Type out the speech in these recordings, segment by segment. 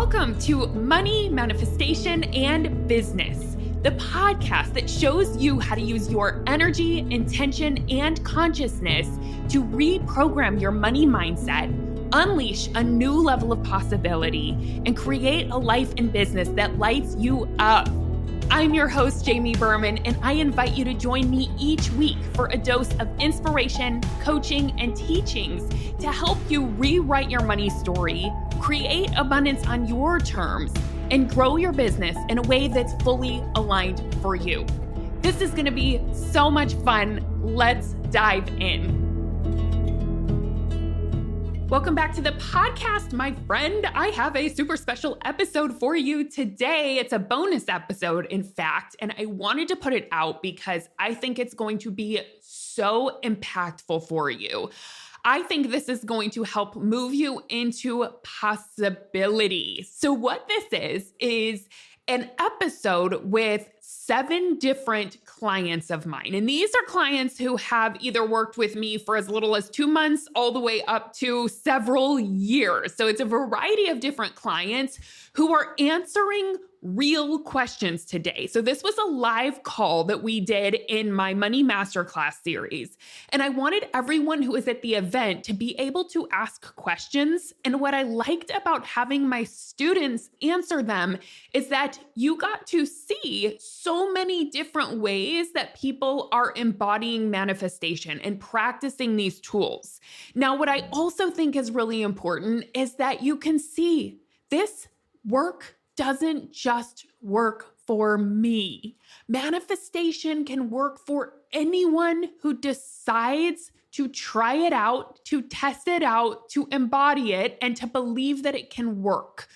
Welcome to Money, Manifestation, and Business, the podcast that shows you how to use your energy, intention, and consciousness to reprogram your money mindset, unleash a new level of possibility, and create a life and business that lights you up. I'm your host, Jamie Berman, and I invite you to join me each week for a dose of inspiration, coaching, and teachings to help you rewrite your money story, create abundance on your terms, and grow your business in a way that's fully aligned for you. This is going to be so much fun. Let's dive in. Welcome back to the podcast, my friend. I have a super special episode for you today. It's a bonus episode, in fact, and I wanted to put it out because I think it's going to be so impactful for you. I think this is going to help move you into possibility. So what this is an episode with 7 different clients of mine. And these are clients who have either worked with me for as little as 2 months all the way up to several years. So it's a variety of different clients who are answering real questions today. So this was a live call that we did in my Money Masterclass series. And I wanted everyone who was at the event to be able to ask questions. And what I liked about having my students answer them is that you got to see so many different ways that people are embodying manifestation and practicing these tools. Now, what I also think is really important is that you can see this work doesn't just work for me. Manifestation can work for anyone who decides to try it out, to test it out, to embody it, and to believe that it can work.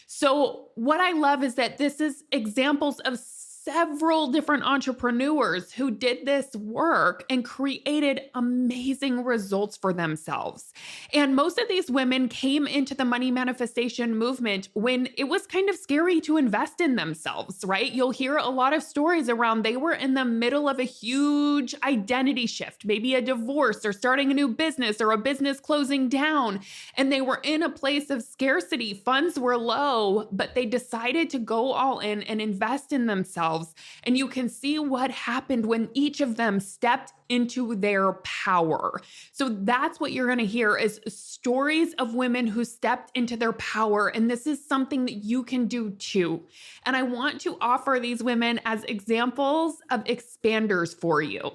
So what I love is that this is examples of several different entrepreneurs who did this work and created amazing results for themselves. And most of these women came into the money manifestation movement when it was kind of scary to invest in themselves, right? You'll hear a lot of stories around they were in the middle of a huge identity shift, maybe a divorce or starting a new business or a business closing down. And they were in a place of scarcity. Funds were low, but they decided to go all in and invest in themselves. And you can see what happened when each of them stepped into their power. So that's what you're going to hear is stories of women who stepped into their power. And this is something that you can do too. And I want to offer these women as examples of expanders for you.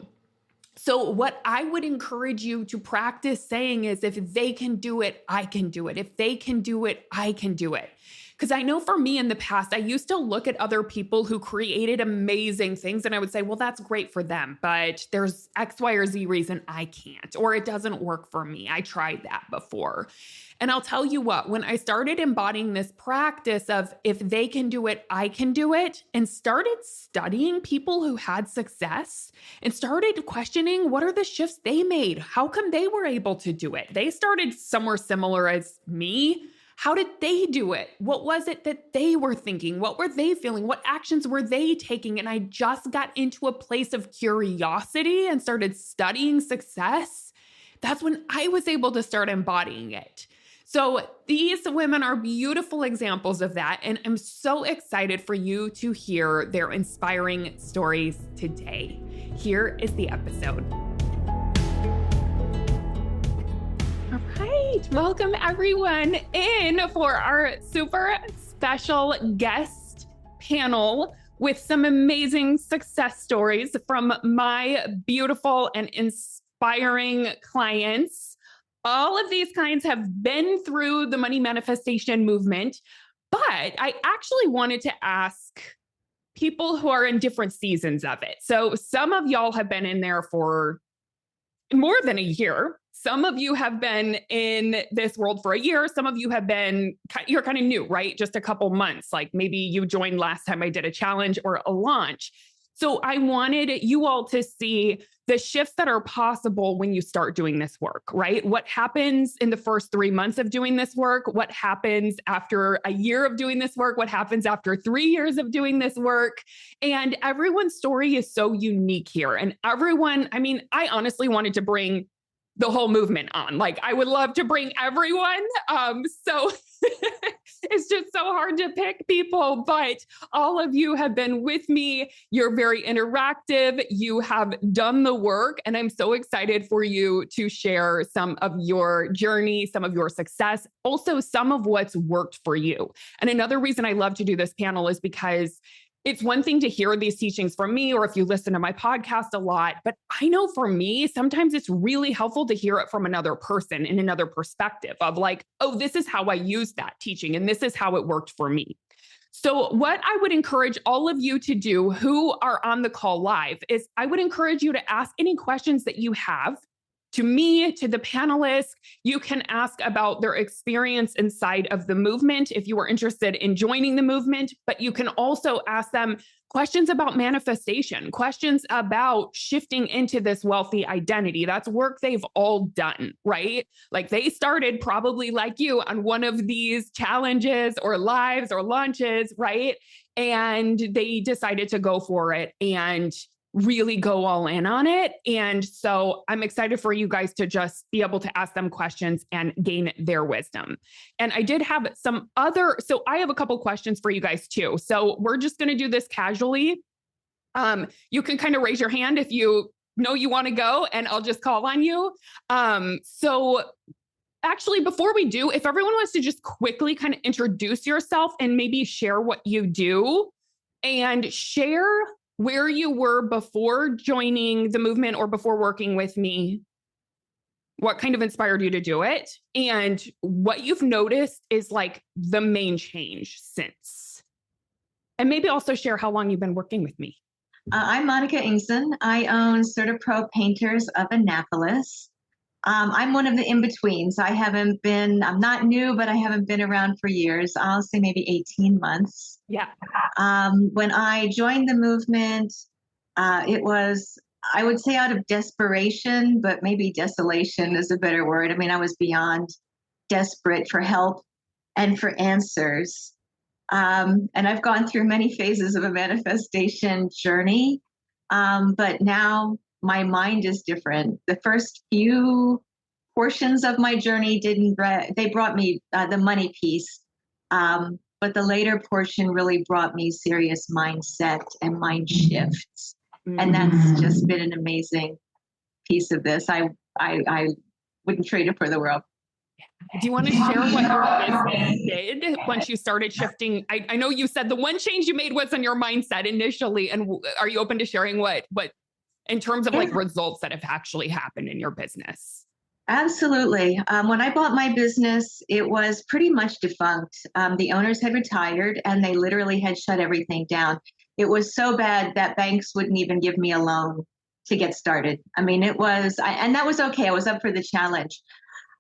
So what I would encourage you to practice saying is, if they can do it, I can do it. If they can do it, I can do it. Because I know for me in the past, I used to look at other people who created amazing things and I would say, well, that's great for them, but there's X, Y, or Z reason I can't, or it doesn't work for me. I tried that before. And I'll tell you what, when I started embodying this practice of if they can do it, I can do it, and started studying people who had success and started questioning what are the shifts they made? How come they were able to do it? They started somewhere similar as me. How did they do it? What was it that they were thinking? What were they feeling? What actions were they taking? And I just got into a place of curiosity and started studying success. That's when I was able to start embodying it. So these women are beautiful examples of that. And I'm so excited for you to hear their inspiring stories today. Here is the episode. All right, welcome everyone in for our super special guest panel with some amazing success stories from my beautiful and inspiring clients. All of these clients have been through the money manifestation movement, but I actually wanted to ask people who are in different seasons of it. So some of y'all have been in there for more than a year. Some of you have been in this world for a year. Some of you have been, you're kind of new, right? Just a couple months. Like maybe you joined last time I did a challenge or a launch. So I wanted you all to see the shifts that are possible when you start doing this work, right? What happens in the first 3 months of doing this work? What happens after a year of doing this work? What happens after 3 years of doing this work? And everyone's story is so unique here. And everyone, I mean, I honestly wanted to bring the whole movement on. Like, I would love to bring everyone. So it's just so hard to pick people, but all of you have been with me. You're very interactive. You have done the work, and I'm so excited for you to share some of your journey, some of your success, also some of what's worked for you. And another reason I love to do this panel is because it's one thing to hear these teachings from me, or if you listen to my podcast a lot, but I know for me, sometimes it's really helpful to hear it from another person in another perspective of like, oh, this is how I used that teaching and this is how it worked for me. So what I would encourage all of you to do who are on the call live is I would encourage you to ask any questions that you have to me, to the panelists. You can ask about their experience inside of the movement if you are interested in joining the movement, but you can also ask them questions about manifestation, questions about shifting into this wealthy identity. That's work they've all done, right? Like they started probably like you on one of these challenges or lives or launches, right? And they decided to go for it and really go all in on it. And so I'm excited for you guys to just be able to ask them questions and gain their wisdom. And I did have so I have a couple questions for you guys too. So we're just going to do this casually. You can kind of raise your hand if you know you want to go, and I'll just call on you. So actually, before we do, if everyone wants to just quickly kind of introduce yourself and maybe share what you do and share where you were before joining the movement or before working with me, what kind of inspired you to do it, and what you've noticed is like the main change since. And maybe also share how long you've been working with me. I'm Monica Ingson. I own CertaPro Painters of Annapolis. I'm one of the in-betweens. I'm not new, but I haven't been around for years. I'll say maybe 18 months. Yeah. When I joined the movement, it was, I would say out of desperation, but maybe desolation is a better word. I mean, I was beyond desperate for help and for answers. And I've gone through many phases of a manifestation journey. But now my mind is different. The first few portions of my journey they brought me the money piece. But the later portion really brought me serious mindset and mind shifts. And that's just been an amazing piece of this. I wouldn't trade it for the world. Do you want to share what your business did once you started shifting? I know you said the one change you made was on your mindset initially. And are you open to sharing what in terms of like results that have actually happened in your business? Absolutely. When I bought my business, it was pretty much defunct. The owners had retired and they literally had shut everything down. It was so bad that banks wouldn't even give me a loan to get started. I mean, and that was okay. I was up for the challenge.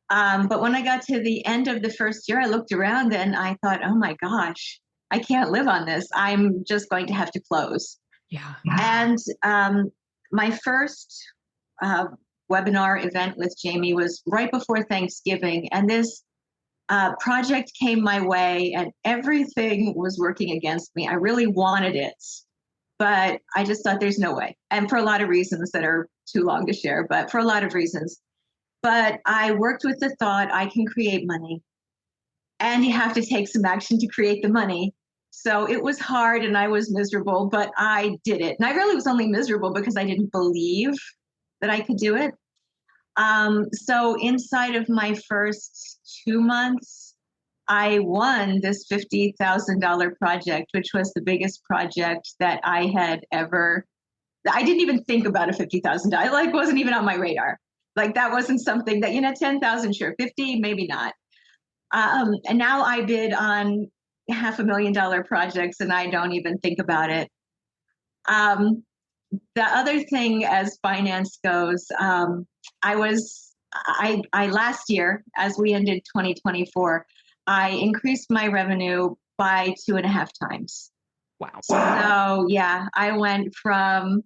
But when I got to the end of the first year, I looked around and I thought, oh my gosh, I can't live on this. I'm just going to have to close. Yeah. And my first webinar event with Jamie was right before Thanksgiving. And this project came my way and everything was working against me. I really wanted it, but I just thought there's no way. And for a lot of reasons that are too long to share, but for a lot of reasons. But I worked with the thought I can create money and you have to take some action to create the money. So it was hard and I was miserable, but I did it. And I really was only miserable because I didn't believe that I could do it. So inside of my first 2 months, I won this $50,000 project, which was the biggest project that I didn't even think about a $50,000. Like wasn't even on my radar. Like that wasn't something that, 10,000, sure, 50, maybe not. And now I bid on $500,000 projects and I don't even think about it. The other thing as finance goes, I last year, as we ended 2024, I increased my revenue by 2.5 times. Wow. So yeah, I went from,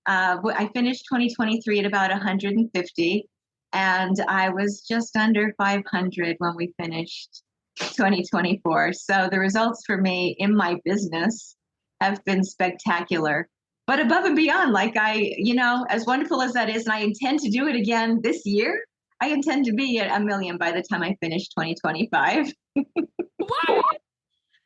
I finished 2023 at about 150 and I was just under 500 when we finished 2024. So the results for me in my business have been spectacular, but above and beyond, like as wonderful as that is, and I intend to do it again this year, I intend to be at 1 million by the time I finish 2025. What?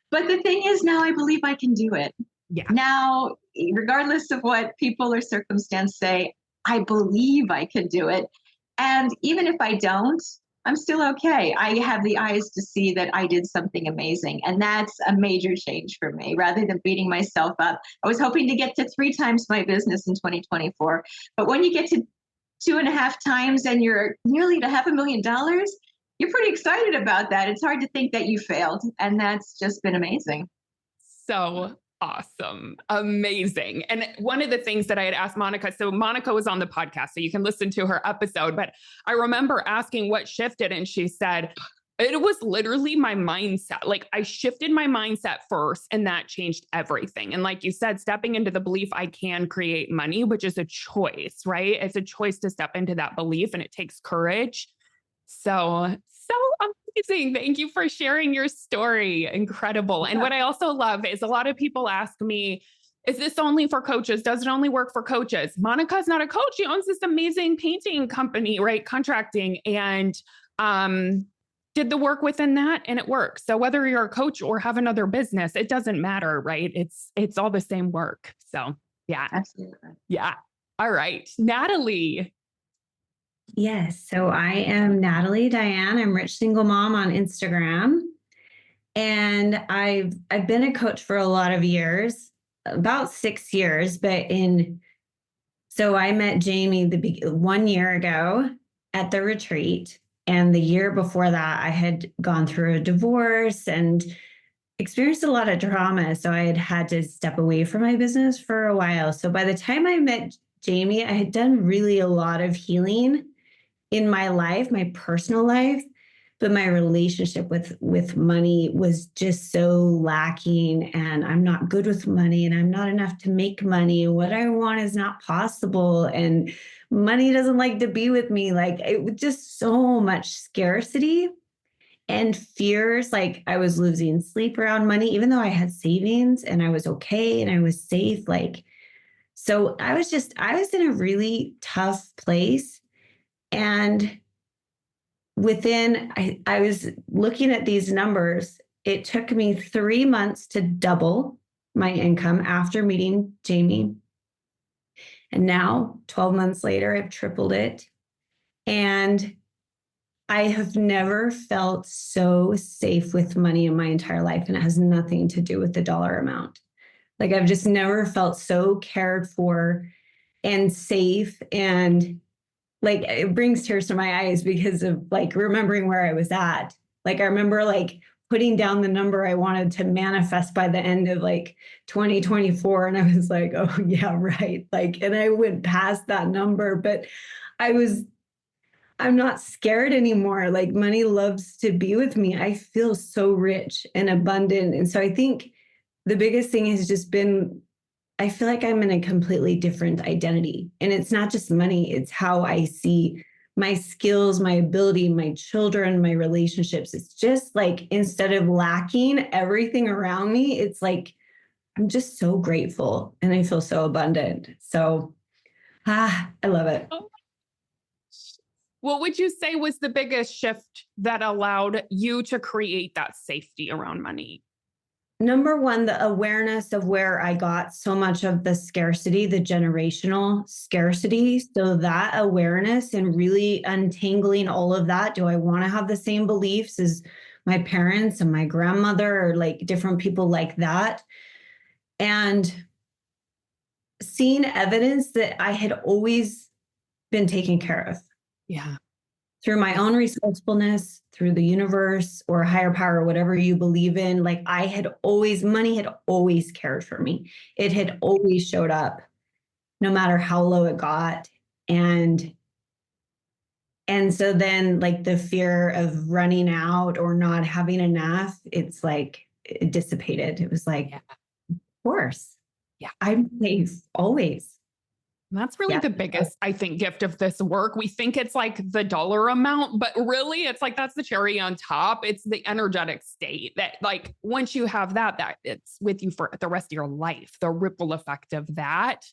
But the thing is, now I believe I can do it. Yeah. Now, regardless of what people or circumstance say, I believe I can do it. And even if I don't, I'm still okay. I have the eyes to see that I did something amazing. And that's a major change for me. Rather than beating myself up, I was hoping to get to 3 times my business in 2024. But when you get to 2.5 times and you're nearly to $500,000, you're pretty excited about that. It's hard to think that you failed. And that's just been amazing. So awesome. Amazing. And one of the things that I had asked Monica, so Monica was on the podcast, so you can listen to her episode, but I remember asking what shifted, and she said, it was literally my mindset. Like, I shifted my mindset first, and that changed everything. And like you said, stepping into the belief I can create money, which is a choice, right? It's a choice to step into that belief, and it takes courage. So amazing. Thank you for sharing your story. Incredible. And what I also love is a lot of people ask me, is this only for coaches? Does it only work for coaches? Monica's not a coach. She owns this amazing painting company, right? Contracting, and did the work within that, and it works. So whether you're a coach or have another business, it doesn't matter, right? It's all the same work. So yeah. Absolutely. Yeah. All right. Natalie. Yes. So I am Natalie Diane. I'm Rich Single Mom on Instagram. And I've been a coach for a lot of years, about 6 years, so I met Jamie 1 year ago at the retreat. And the year before that, I had gone through a divorce and experienced a lot of drama. So I had to step away from my business for a while. So by the time I met Jamie, I had done really a lot of healing in my life, my personal life, but my relationship with money was just so lacking, and I'm not good with money, and I'm not enough to make money. What I want is not possible, and money doesn't like to be with me. Like, it was just so much scarcity and fears. Like, I was losing sleep around money, even though I had savings and I was okay and I was safe. So I was in a really tough place. And I was looking at these numbers. It took me 3 months to double my income after meeting Jamie. And now, 12 months later, I've tripled it. And I have never felt so safe with money in my entire life. And it has nothing to do with the dollar amount. Like, I've just never felt so cared for and safe, and like, it brings tears to my eyes because of like remembering where I was at. Like, I remember like putting down the number I wanted to manifest by the end of like 2024. And I was like, oh yeah, right. Like, and I went past that number, but I'm not scared anymore. Like, money loves to be with me. I feel so rich and abundant. And so I think the biggest thing has just been, I feel like I'm in a completely different identity. And it's not just money, it's how I see my skills, my ability, my children, my relationships. It's just like, instead of lacking everything around me, it's like, I'm just so grateful and I feel so abundant. So, I love it. What would you say was the biggest shift that allowed you to create that safety around money? Number one, the awareness of where I got so much of the scarcity, the generational scarcity. So that awareness and really untangling all of that. Do I want to have the same beliefs as my parents and my grandmother, or like different people like that? And seeing evidence that I had always been taken care of. Yeah. Through my own resourcefulness, through the universe or higher power, whatever you believe in. Like, money had always cared for me. It had always showed up, no matter how low it got. And so then, like, the fear of running out or not having enough, it's like, it dissipated. It was like, of course, I'm safe always. That's really the biggest, I think, gift of this work. We think it's like the dollar amount, but really it's like, that's the cherry on top. It's the energetic state that, like, once you have that it's with you for the rest of your life. The ripple effect of that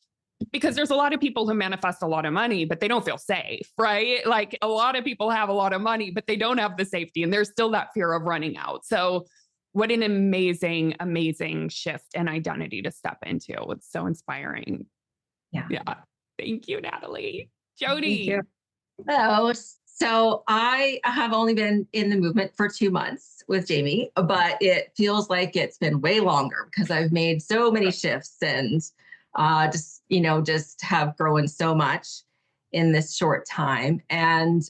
Because there's a lot of people who manifest a lot of money, but they don't feel safe, right? Like a lot of people have a lot of money, but they don't have the safety and there's still that fear of running out. So what an amazing, amazing shift and identity to step into. It's so inspiring. Yeah. Thank you, Natalie. Thank Jody. you. Hello. So I have only been in the movement for 2 months with Jamie, but it feels like it's been way longer because I've made so many shifts and just have grown so much in this short time. And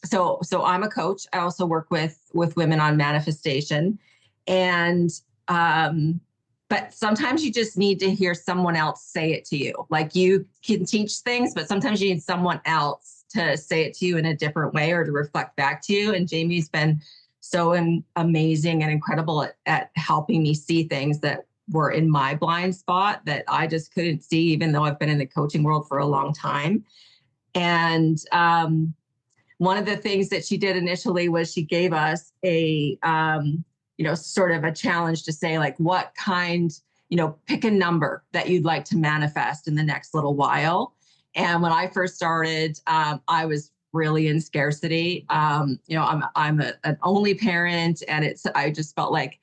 so I'm a coach. I also work with women on manifestation, and but sometimes you just need to hear someone else say it to you. Like you can teach things, but sometimes you need someone else to say it to you in a different way or to reflect back to you. And Jamie's been so amazing and incredible at helping me see things that were in my blind spot that I just couldn't see, even though I've been in the coaching world for a long time. And one of the things that she did initially was she gave us a sort of a challenge to say, like, what kind, pick a number that you'd like to manifest in the next little while. And when I first started, I was really in scarcity. I'm an only parent, and I just felt like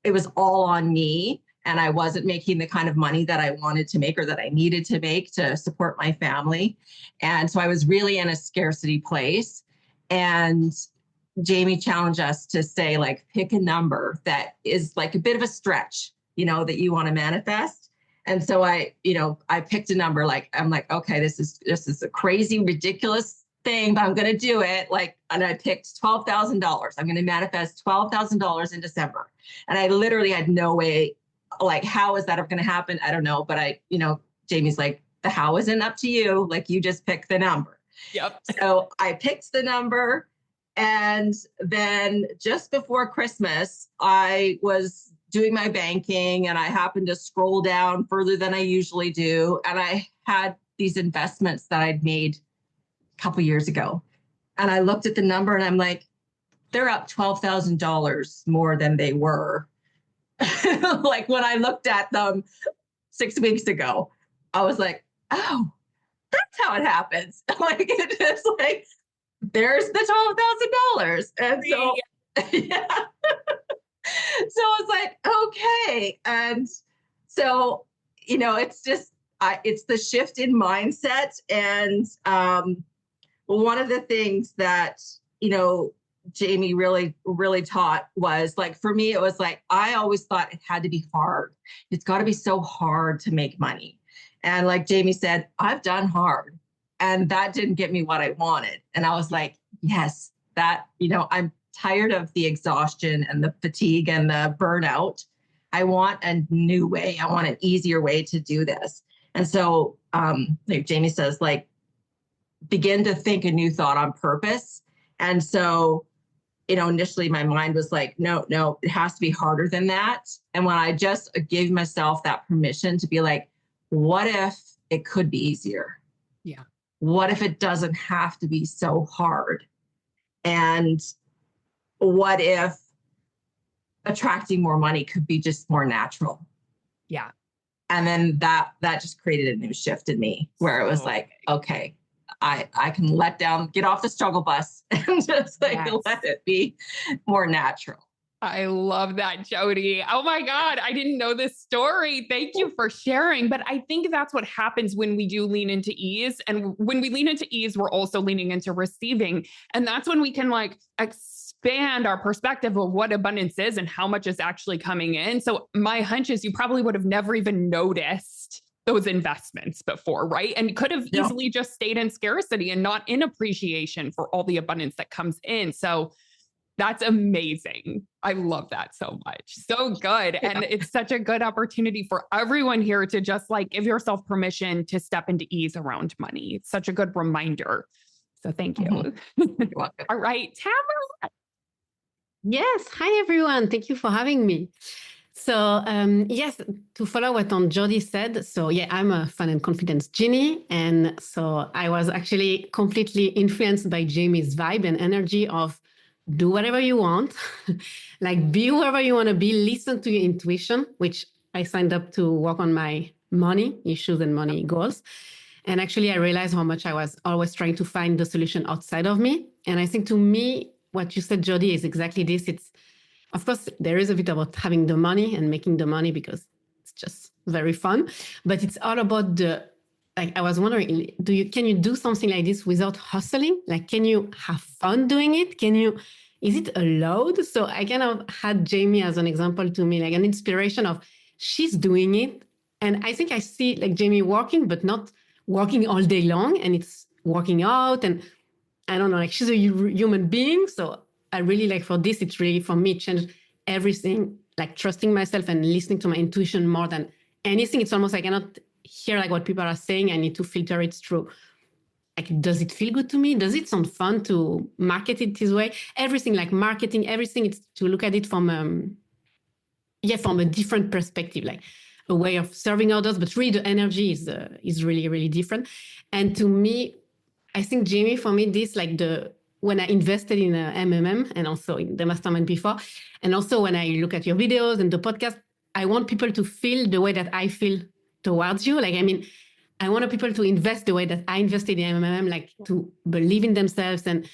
it was all on me, and I wasn't making the kind of money that I wanted to make or that I needed to make to support my family. And so I was really in a scarcity place. And Jamie challenged us to say, like, pick a number that is like a bit of a stretch, that you want to manifest. And so I picked a number, like, I'm like, okay, this is a crazy, ridiculous thing, but I'm going to do it. And I picked $12,000. I'm going to manifest $12,000 in December. And I literally had no way, like, how is that going to happen? I don't know. But Jamie's like, the how isn't up to you. Like, you just pick the number. Yep. So I picked the number. And then just before Christmas, I was doing my banking and I happened to scroll down further than I usually do. And I had these investments that I'd made a couple years ago. And I looked at the number and I'm like, they're up $12,000 more than they were. Like when I looked at them 6 weeks ago, I was like, oh, that's how it happens. Like, it just like, there's the $12,000. And so, yeah. So I was like, okay. And so, it's just, it's the shift in mindset. And one of the things that, Jamie really, really taught was, like, for me, it was like, I always thought it had to be hard. It's got to be so hard to make money. And like Jamie said, I've done hard. And that didn't get me what I wanted. And I was like, yes, I'm tired of the exhaustion and the fatigue and the burnout. I want a new way. I want an easier way to do this. And so, like Jamie says, like, begin to think a new thought on purpose. And so, initially my mind was like, no, it has to be harder than that. And when I just gave myself that permission to be like, what if it could be easier? Yeah. What if it doesn't have to be so hard? And what if attracting more money could be just more natural? Yeah. And then that just created a new shift in me where it was like, okay, I can get off the struggle bus and just let it be more natural. I love that, Jody. Oh my God, I didn't know this story. Thank you for sharing. But I think that's what happens when we do lean into ease. And when we lean into ease, we're also leaning into receiving. And that's when we can expand our perspective of what abundance is and how much is actually coming in. So my hunch is you probably would have never even noticed those investments before, right? And could have easily just stayed in scarcity and not in appreciation for all the abundance that comes in. So that's amazing. I love that so much. So good. And it's such a good opportunity for everyone here to just give yourself permission to step into ease around money. It's such a good reminder. So thank you. Mm-hmm. You're welcome. All right, Tamara. Yes. Hi, everyone. Thank you for having me. So yes, to follow what Jody said. So yeah, I'm a fun and confidence genie. And so I was actually completely influenced by Jamie's vibe and energy of do whatever you want, be whoever you want to be, listen to your intuition, which I signed up to work on my money issues and money goals. And actually, I realized how much I was always trying to find the solution outside of me. And I think to me, what you said, Jody, is exactly this. It's, of course, there is a bit about having the money and making the money because it's just very fun. But it's all about the, like, I was wondering, can you do something like this without hustling? Like, can you have fun doing it? Is it allowed? So I kind of had Jamie as an example to me, like an inspiration of she's doing it. And I think I see like Jamie working, but not working all day long, and it's working out. And I don't know, like she's a human being. So I really like for this, it's really for me, changed everything, like trusting myself and listening to my intuition more than anything. It's almost like I cannot hear like what people are saying. I need to filter it through. Like, does it feel good to me? Does it sound fun to market it this way? Everything like marketing, everything, it's to look at it from a different perspective, like a way of serving others, but really the energy is really, really different. And to me, I think Jamie, for me, this like when I invested in MMM and also in the mastermind before, and also when I look at your videos and the podcast, I want people to feel the way that I feel towards you. Like, I mean, I want people to invest the way that I invested in MMM, like to believe in themselves. And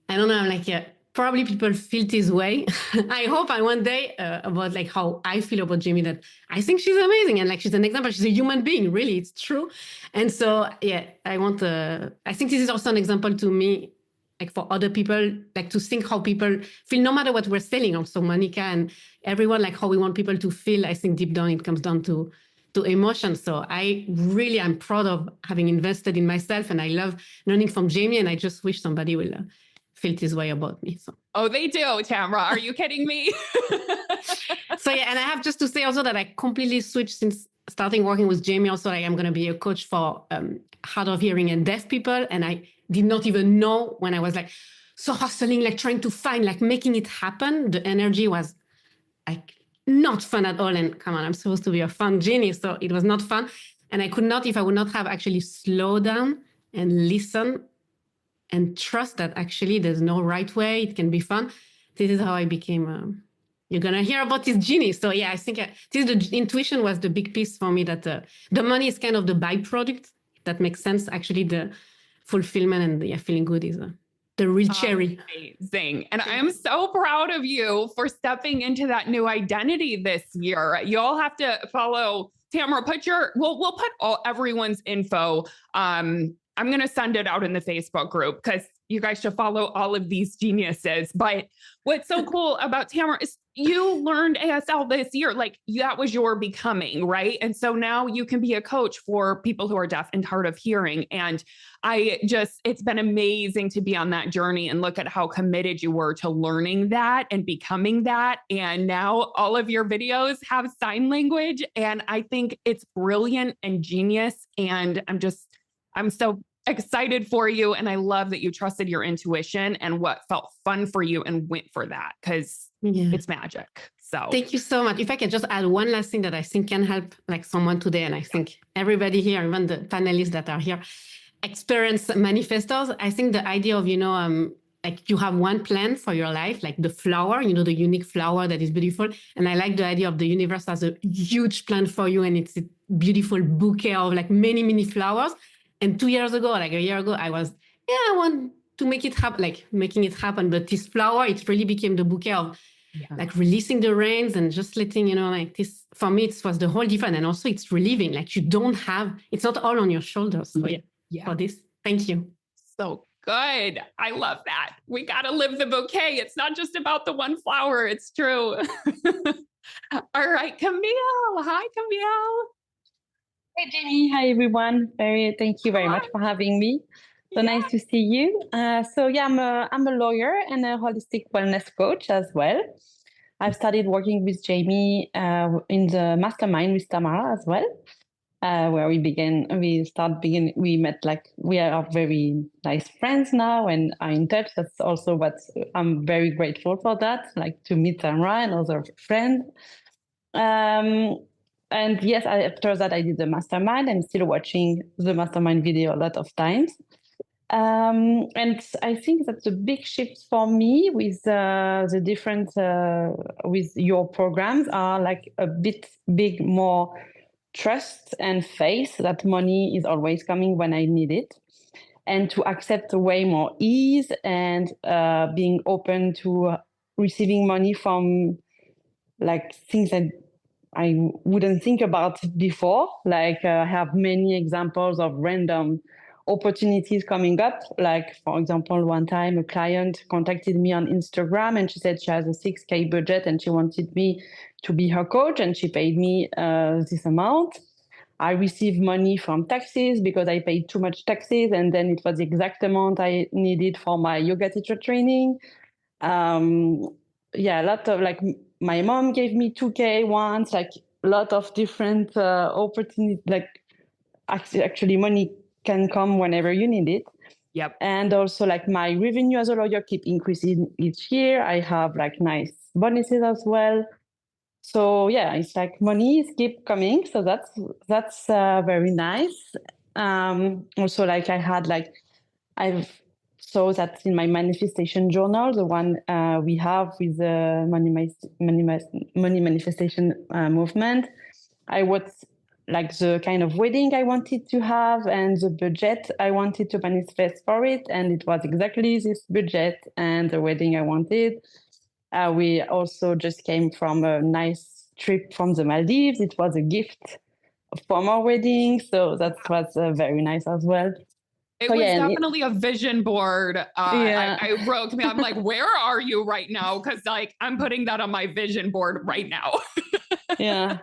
I don't know, like probably people feel this way. I hope one day about like how I feel about Jamie, that I think she's amazing. And like, she's an example, she's a human being, really, it's true. And so, yeah, I think this is also an example to me, like for other people, like to think how people feel, no matter what we're selling. Also, Monica and everyone, like how we want people to feel. I think deep down, it comes down to emotion. So I'm proud of having invested in myself, and I love learning from Jamie, and I just wish somebody will feel this way about me. So. Oh, they do, Tamara. Are you kidding me? So yeah, and I have just to say also that I completely switched since starting working with Jamie. Also, like I'm going to be a coach for hard of hearing and deaf people. And I did not even know when I was like so hustling, like trying to find, like making it happen. The energy was like not fun at all. And come on, I'm supposed to be a fun genie. So it was not fun. And I could not, if I would not have actually slowed down and listen and trust that actually there's no right way, it can be fun. This is how I became, you're going to hear about this genie. So yeah, I think the intuition was the big piece for me, that the money is kind of the byproduct. That makes sense. Actually, the fulfillment and feeling good is the real cherry. Amazing. And I'm so proud of you for stepping into that new identity this year. You all have to follow Tamara. We'll put everyone's info. I'm going to send it out in the Facebook group because you guys should follow all of these geniuses. But what's so cool about Tamara is you learned ASL this year. Like that was your becoming, right? And so now you can be a coach for people who are deaf and hard of hearing. And it's been amazing to be on that journey and look at how committed you were to learning that and becoming that. And now all of your videos have sign language. And I think it's brilliant and genius. And I'm so excited for you. And I love that you trusted your intuition and what felt fun for you and went for that, because it's magic. So thank you so much. If I can just add one last thing that I think can help like someone today. And I think everybody here, even the panelists that are here, experience manifestors. I think the idea of, like you have one plan for your life, like the flower, the unique flower that is beautiful. And I like the idea of the universe as a huge plan for you. And it's a beautiful bouquet of like many, many flowers. And 2 years ago, like a year ago, I want to make it happen, like making it happen. But this flower, it really became the bouquet of like releasing the reins and just letting, like this, for me, it was the whole different. And also it's relieving, like it's not all on your shoulders. So for this, thank you. So good. I love that. We got to live the bouquet. It's not just about the one flower. It's true. All right, Camille. Hi, Camille. Hey Jenny, hi everyone. Thank you very much for having me. So nice to see you. I'm a lawyer and a holistic wellness coach as well. I've started working with Jamie in the mastermind with Tamara as well, where we met, like we are very nice friends now and are in touch. That's also I'm very grateful for that, like to meet Tamara and other friends. And yes, after that, I did the mastermind. I'm still watching the mastermind video a lot of times. And I think that's a big shift for me with the different, with your programs are like a bit more trust and faith that money is always coming when I need it, and to accept way more ease and being open to receiving money from like things that I wouldn't think about before. Like I have many examples of random opportunities coming up. Like, for example, one time a client contacted me on Instagram and she said she has a 6K budget and she wanted me to be her coach, and she paid me this amount. I received money from taxes because I paid too much taxes, and then it was the exact amount I needed for my yoga teacher training. A lot of like my mom gave me 2K once, like a lot of different opportunities. Like actually money can come whenever you need it. Yep. And also like my revenue as a lawyer keep increasing each year. I have like nice bonuses as well. So yeah, it's like monies keep coming. So that's very nice. Also like I've saw that in my manifestation journal, the one we have with the money manifestation movement. I wrote like the kind of wedding I wanted to have and the budget I wanted to manifest for it, and it was exactly this budget and the wedding I wanted. We also just came from a nice trip from the Maldives. It was a gift from our wedding, so that was very nice as well. It was definitely a vision board. I wrote, I'm like, where are you right now? Because like I'm putting that on my vision board right now. Yeah.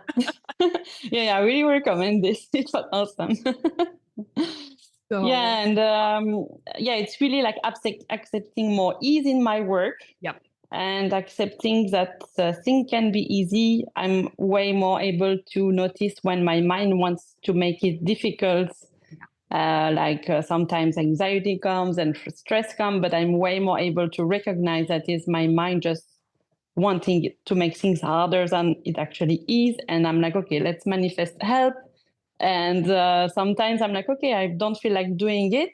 I really recommend this. It was awesome. It's really like accepting more ease in my work. Yep. And accepting that things can be easy. I'm way more able to notice when my mind wants to make it difficult. Sometimes anxiety comes and stress comes, but I'm way more able to recognize that is my mind just wanting to make things harder than it actually is. And I'm like, okay, let's manifest help. And sometimes I'm like, okay, I don't feel like doing it.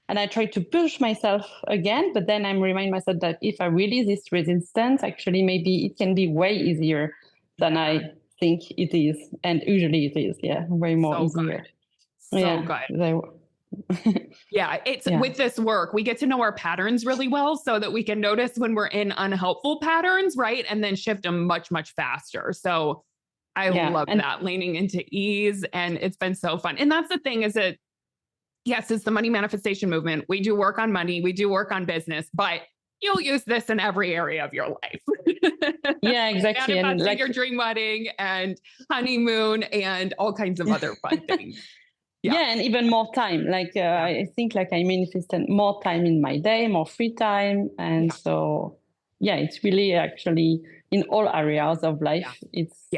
And I try to push myself again, but then I'm remind myself that if I release this resistance, actually maybe it can be way easier than I think it is. And usually it is, way more easier. Good. Good. With this work, we get to know our patterns really well so that we can notice when we're in unhelpful patterns, right? And then shift them much, much faster. So I love that, leaning into ease. And it's been so fun. And that's the thing is that, yes, it's the money manifestation movement. We do work on money. We do work on business, but you'll use this in every area of your life. Yeah, exactly. Manifesting and like your dream wedding and honeymoon and all kinds of other fun things. Yeah, and even more time. I think like I manifested more time in my day, more free time. And so, it's really actually in all areas of life. It's,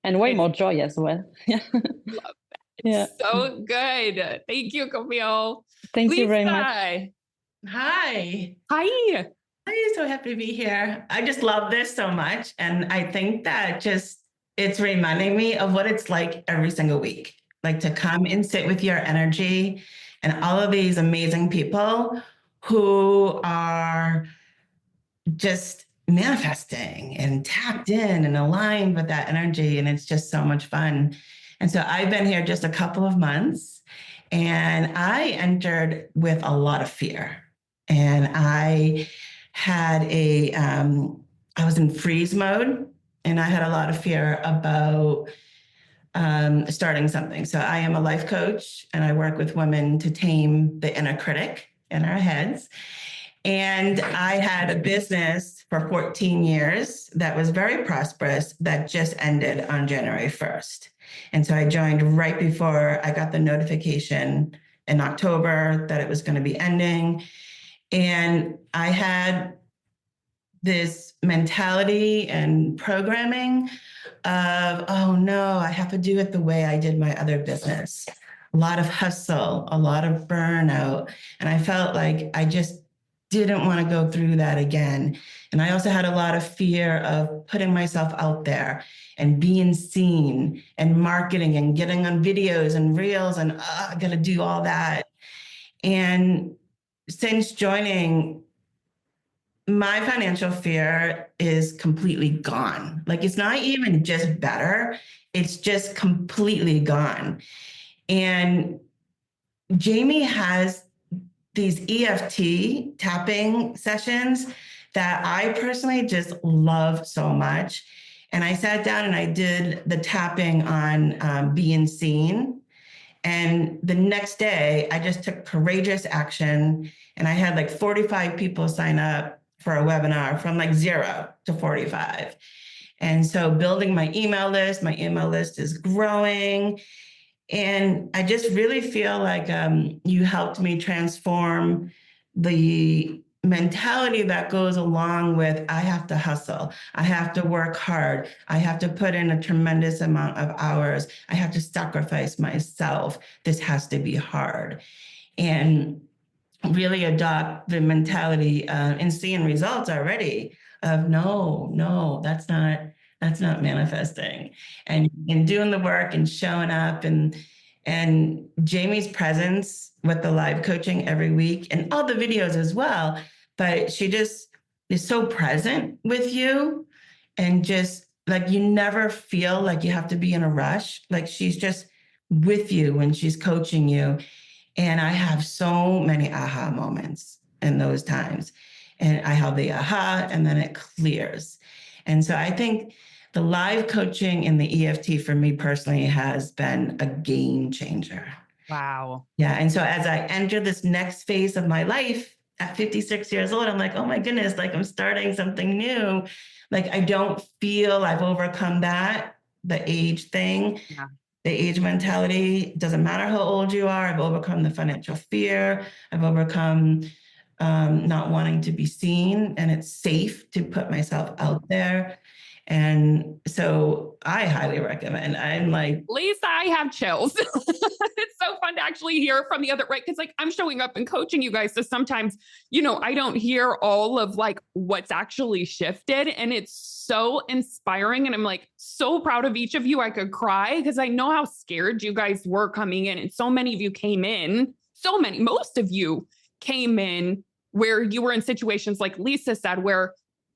and way more joy as well. Love that. So good. Thank you, Camille. Thank you very much. Hi. Hi. I'm so happy to be here. I just love this so much. And I think that it's reminding me of what it's like every single week. Like to come and sit with your energy and all of these amazing people who are just manifesting and tapped in and aligned with that energy. And it's just so much fun. And so I've been here just a couple of months, and I entered with a lot of fear. And I had I was in freeze mode, and I had a lot of fear about starting something. So I am a life coach, and I work with women to tame the inner critic in our heads. And I had a business for 14 years that was very prosperous that just ended on January 1st. And so I joined right before I got the notification in October that it was going to be ending. And I had this mentality and programming of, oh no, I have to do it the way I did my other business. A lot of hustle, a lot of burnout. And I felt like I just didn't want to go through that again. And I also had a lot of fear of putting myself out there and being seen and marketing and getting on videos and reels and I got to do all that. And since joining my financial fear is completely gone. Like, it's not even just better, it's just completely gone. And Jamie has these EFT tapping sessions that I personally just love so much. And I sat down and I did the tapping on being seen. And the next day, I just took courageous action. And I had like 45 people sign up for a webinar from like 0 to 45. And so building my email list is growing. And I just really feel like you helped me transform the mentality that goes along with I have to hustle, I have to work hard, I have to put in a tremendous amount of hours, I have to sacrifice myself. This has to be hard. And really adopt the mentality and seeing results already of no, that's not manifesting, and doing the work and showing up, and Jamie's presence with the live coaching every week and all the videos as well. But she just is so present with you, and just like you never feel like you have to be in a rush. Like, she's just with you when she's coaching you. And I have so many aha moments in those times. And I have the aha, and then it clears. And so I think the live coaching and the EFT for me personally has been a game changer. Wow. Yeah. And so as I enter this next phase of my life at 56 years old, I'm like, oh my goodness, like I'm starting something new. Like, I don't feel I've overcome the age thing. Yeah. The age mentality, doesn't matter how old you are. I've overcome the financial fear. I've overcome not wanting to be seen, and it's safe to put myself out there. And so I highly recommend. I'm like, Lisa, I have chills. It's so fun to actually hear from the other, right? Because like I'm showing up and coaching you guys. So sometimes, I don't hear all of like what's actually shifted. And it's so inspiring. And I'm like so proud of each of you. I could cry because I know how scared you guys were coming in. And so many of you came in, most of you came in where you were in situations like Lisa said, where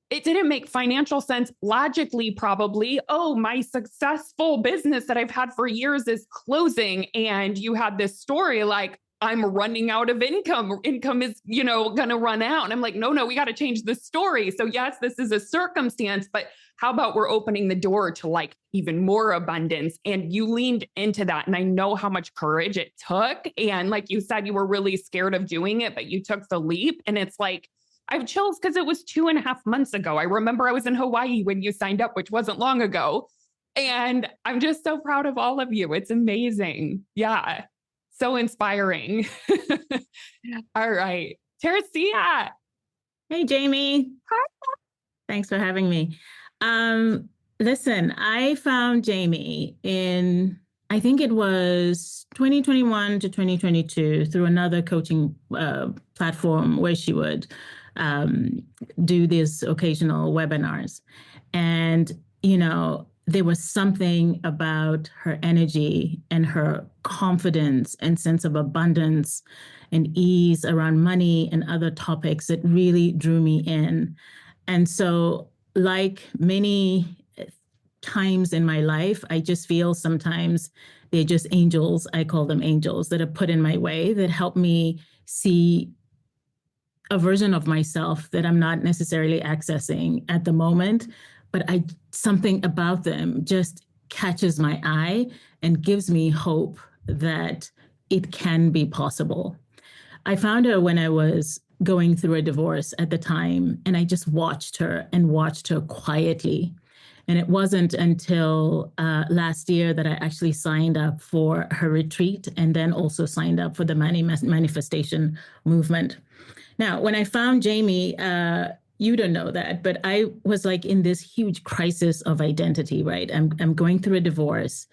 it didn't make financial sense logically, probably. Oh, my successful business that I've had for years is closing. And you had this story like, I'm running out of income. Income is, going to run out. And I'm like, no, we got to change the story. So yes, this is a circumstance, but how about we're opening the door to like even more abundance? And you leaned into that. And I know how much courage it took. And like you said, you were really scared of doing it, but you took the leap. And it's like, I have chills because it was 2.5 months ago. I remember I was in Hawaii when you signed up, which wasn't long ago. And I'm just so proud of all of you. It's amazing. Yeah. So inspiring. All right. Teresia. Hey, Jamie. Hi. Thanks for having me. Listen, I found Jamie in, I think it was 2021 to 2022 through another coaching platform where she would do these occasional webinars. And, there was something about her energy and her confidence and sense of abundance and ease around money and other topics that really drew me in. And so, like many times in my life, I just feel sometimes they're just angels. I call them angels that are put in my way that help me see a version of myself that I'm not necessarily accessing at the moment, but something about them just catches my eye and gives me hope that it can be possible. I found her when I was going through a divorce at the time, and I just watched her quietly. And it wasn't until last year that I actually signed up for her retreat, and then also signed up for the manifestation movement. Now, when I found Jamie, you don't know that, but I was like in this huge crisis of identity, right? I'm going through a divorce,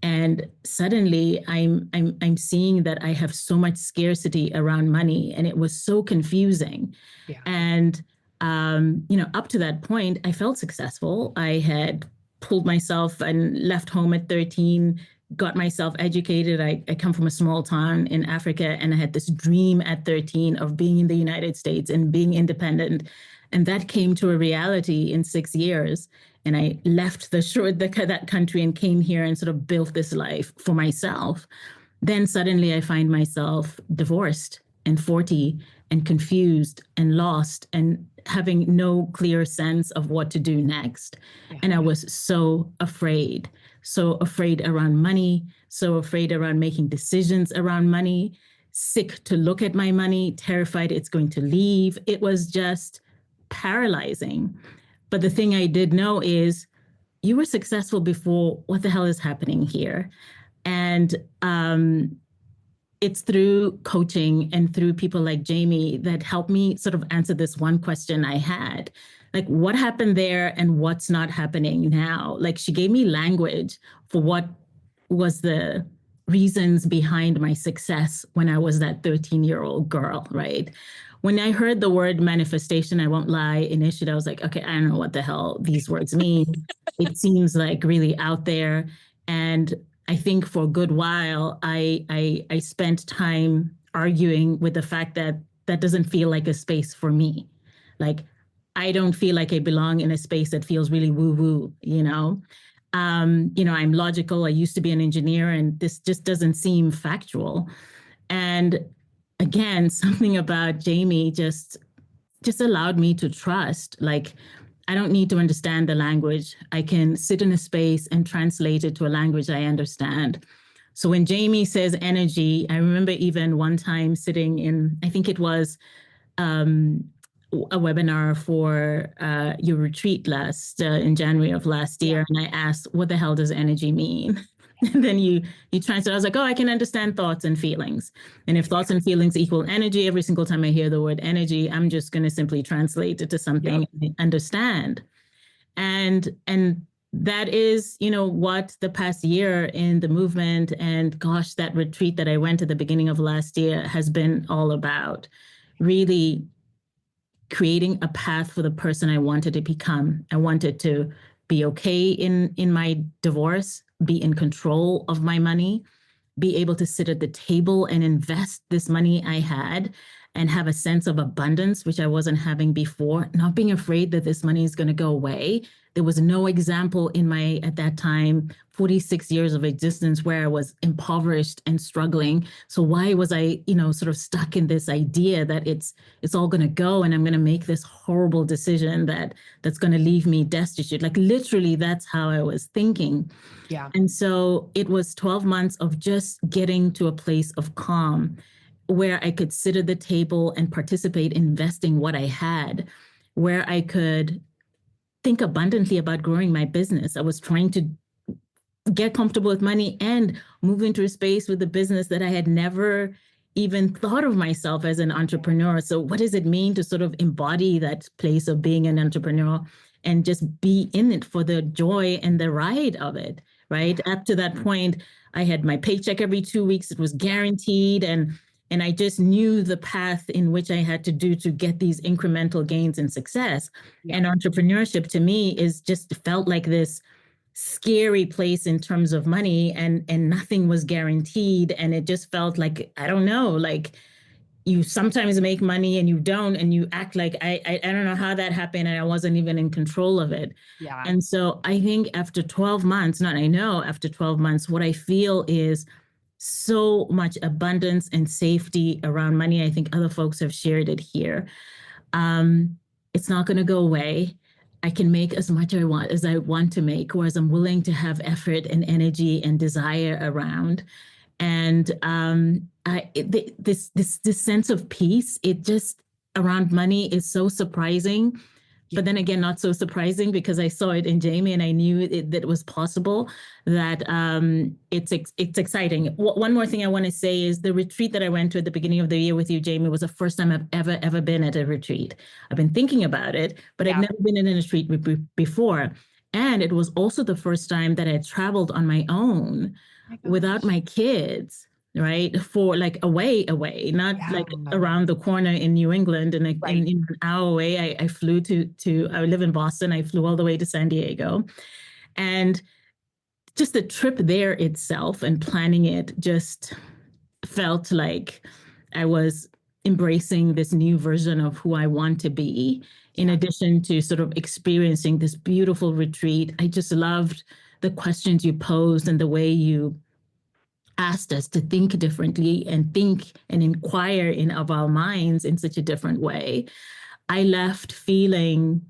and suddenly I'm seeing that I have so much scarcity around money, and it was so confusing. Yeah. And up to that point, I felt successful. I had pulled myself and left home at 13, got myself educated. I come from a small town in Africa, and I had this dream at 13 of being in the United States and being independent. And that came to a reality in 6 years. And I left that country and came here and sort of built this life for myself. Then suddenly I find myself divorced and 40 and confused and lost and having no clear sense of what to do next. Yeah. And I was so afraid around money, so afraid around making decisions around money, sick to look at my money, terrified it's going to leave. It was just paralyzing. But the thing I did know is, you were successful before. What the hell is happening here? And it's through coaching and through people like Jamie that helped me sort of answer this one question I had. Like, what happened there and what's not happening now? Like, she gave me language for what was the reasons behind my success when I was that 13-year-old girl, right? When I heard the word manifestation, I won't lie, initially I was like, okay, I don't know what the hell these words mean. It seems like really out there. And I think for a good while, I spent time arguing with the fact that that doesn't feel like a space for me. Like, I don't feel like I belong in a space that feels really woo-woo, you know? I'm logical. I used to be an engineer, and this just doesn't seem factual. And again, something about Jamie just allowed me to trust. Like, I don't need to understand the language. I can sit in a space and translate it to a language I understand. So when Jamie says energy, I remember even one time sitting in, I think it was a webinar for your retreat in January of last year. And I asked, what the hell does energy mean? And then you translate. I was like, oh, I can understand thoughts and feelings. And if thoughts and feelings equal energy, every single time I hear the word energy, I'm just going to simply translate it to something I understand. And that is, what the past year in the movement and gosh, that retreat that I went to the beginning of last year has been all about. Really creating a path for the person I wanted to become. I wanted to be okay in my divorce, be in control of my money, be able to sit at the table and invest this money I had and have a sense of abundance, which I wasn't having before, not being afraid that this money is going to go away. There was no example in my, at that time, 46 years of existence where I was impoverished and struggling. So why was I, sort of stuck in this idea that it's all going to go and I'm going to make this horrible decision that's going to leave me destitute? Like, literally, that's how I was thinking. Yeah. And so it was 12 months of just getting to a place of calm where I could sit at the table and participate in investing what I had, where I could think abundantly about growing my business. I was trying to get comfortable with money and move into a space with a business that I had never even thought of myself as an entrepreneur. So what does it mean to sort of embody that place of being an entrepreneur and just be in it for the joy and the ride of it, right? Up to that point, I had my paycheck every 2 weeks. It was guaranteed. And I just knew the path in which I had to do to get these incremental gains and success. Yeah. And entrepreneurship to me is just felt like this scary place in terms of money, and nothing was guaranteed. And it just felt like, I don't know, like you sometimes make money and you don't, and you act like I don't know how that happened, and I wasn't even in control of it. Yeah. And so I think after 12 months, after 12 months, what I feel is so much abundance and safety around money. I think other folks have shared it here. It's not going to go away. I can make as much as I want to make, or as I'm willing to have effort and energy and desire around. And this sense of peace, it just around money is so surprising. But then again, not so surprising, because I saw it in Jamie and I knew that it was possible, that it's exciting. One more thing I want to say is the retreat that I went to at the beginning of the year with you, Jamie, was the first time I've ever been at a retreat. I've been thinking about it, but I've never been in a retreat before. And it was also the first time that I had traveled on my own without my kids. Right. For like away, not like around the corner in New England. And in an hour away, I flew I live in Boston. I flew all the way to San Diego. And just the trip there itself and planning it just felt like I was embracing this new version of who I want to be, in addition to sort of experiencing this beautiful retreat. I just loved the questions you posed and the way you asked us to think differently and think and inquire of our minds in such a different way. I left feeling,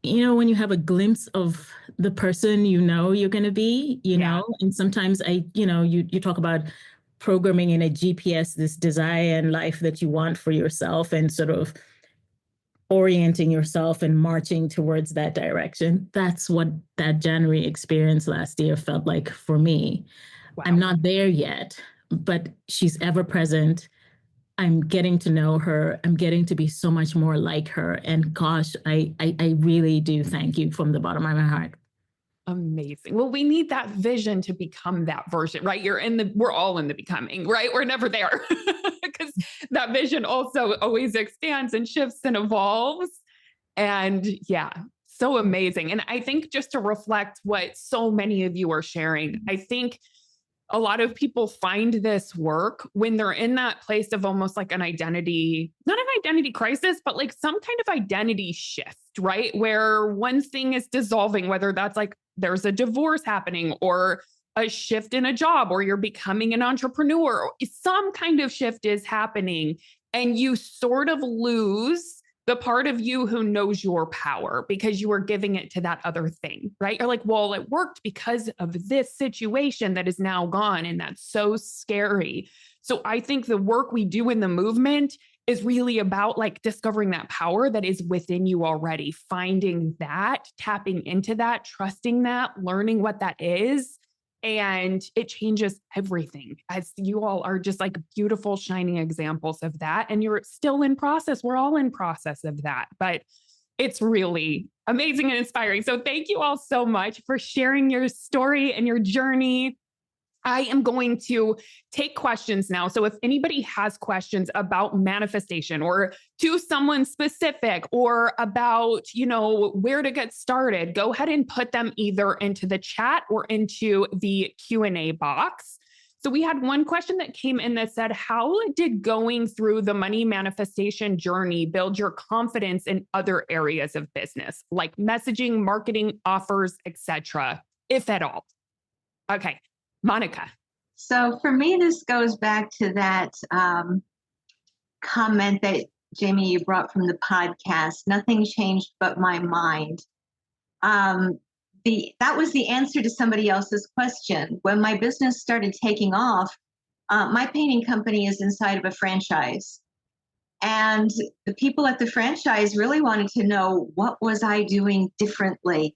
when you have a glimpse of the person you're going to be, know, and sometimes you talk about programming in a GPS, this desire and life that you want for yourself, and sort of orienting yourself and marching towards that direction. That's what that January experience last year felt like for me. Wow. I'm not there yet, but she's ever present. I'm getting to know her. I'm getting to be so much more like her. And gosh, I really do thank you from the bottom of my heart. Amazing. Well, we need that vision to become that version, right? We're all in the becoming, right? We're never there because that vision also always expands and shifts and evolves. And so amazing. And I think just to reflect what so many of you are sharing, I think a lot of people find this work when they're in that place of almost like not an identity crisis, but like some kind of identity shift, right? Where one thing is dissolving, whether that's like there's a divorce happening or a shift in a job, or you're becoming an entrepreneur, some kind of shift is happening, and you sort of lose the part of you who knows your power because you are giving it to that other thing, right? You're like, well, it worked because of this situation that is now gone. And that's so scary. So I think the work we do in the movement is really about like discovering that power that is within you already, finding that, tapping into that, trusting that, learning what that is. And it changes everything, as you all are just like beautiful, shining examples of that. And you're still in process. We're all in process of that, but it's really amazing and inspiring. So thank you all so much for sharing your story and your journey. I am going to take questions now. So if anybody has questions about manifestation or to someone specific or about, where to get started, go ahead and put them either into the chat or into the Q&A box. So we had one question that came in that said, how did going through the money manifestation journey build your confidence in other areas of business, like messaging, marketing, offers, etc., if at all? Okay. Monica. So for me, this goes back to that comment that Jamie, you brought from the podcast, nothing changed but my mind. That was the answer to somebody else's question. When my business started taking off, my painting company is inside of a franchise. And the people at the franchise really wanted to know, what was I doing differently?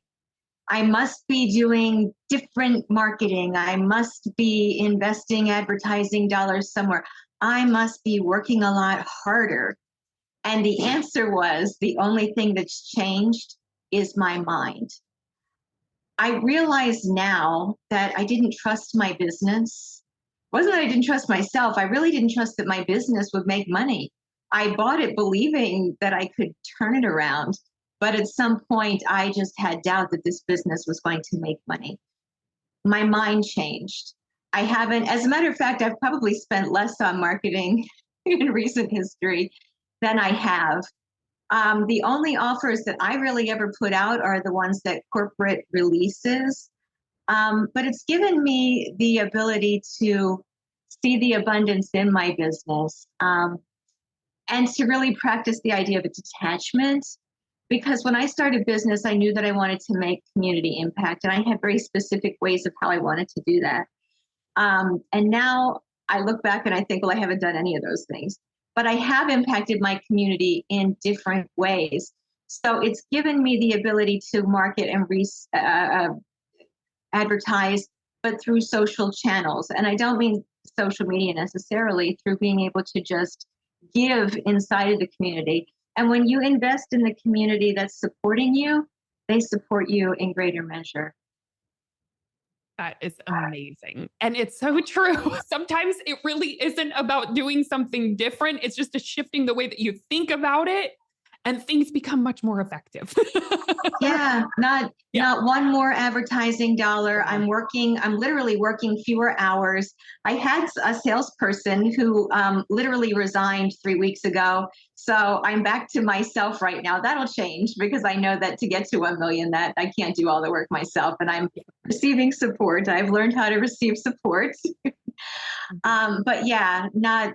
I must be doing different marketing. I must be investing advertising dollars somewhere. I must be working a lot harder. And the answer was, the only thing that's changed is my mind. I realize now that I didn't trust my business. It wasn't that I didn't trust myself. I really didn't trust that my business would make money. I bought it believing that I could turn it around. But at some point, I just had doubt that this business was going to make money. My mind changed. I haven't, as a matter of fact, I've probably spent less on marketing in recent history than I have. The only offers that I really ever put out are the ones that corporate releases. But it's given me the ability to see the abundance in my business and to really practice the idea of a detachment. Because when I started business, I knew that I wanted to make community impact, and I had very specific ways of how I wanted to do that. And now I look back and I think, well, I haven't done any of those things, but I have impacted my community in different ways. So it's given me the ability to market and advertise, but through social channels. And I don't mean social media necessarily, through being able to just give inside of the community. And when you invest in the community that's supporting you, they support you in greater measure. That is amazing. And it's so true. Sometimes it really isn't about doing something different. It's just a shifting the way that you think about it. and things become much more effective. Yeah, not one more advertising dollar. I'm literally working fewer hours. I had a salesperson who literally resigned 3 weeks ago. So I'm back to myself right now. That'll change because I know that to get to 1 million, that I can't do all the work myself, and I'm receiving support. I've learned how to receive support. But yeah, not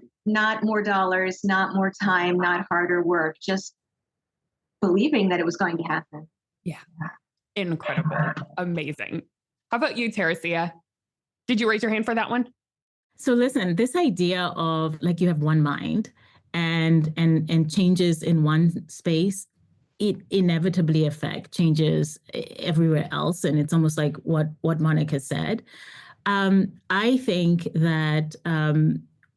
more dollars, not more time, not harder work, just believing that it was going to happen. Yeah. Incredible. Amazing. How about you, Teresia? Did you raise your hand for that one? So listen, this idea of like you have one mind and changes in one space, it inevitably affect changes everywhere else. And it's almost like what Monica said. I think that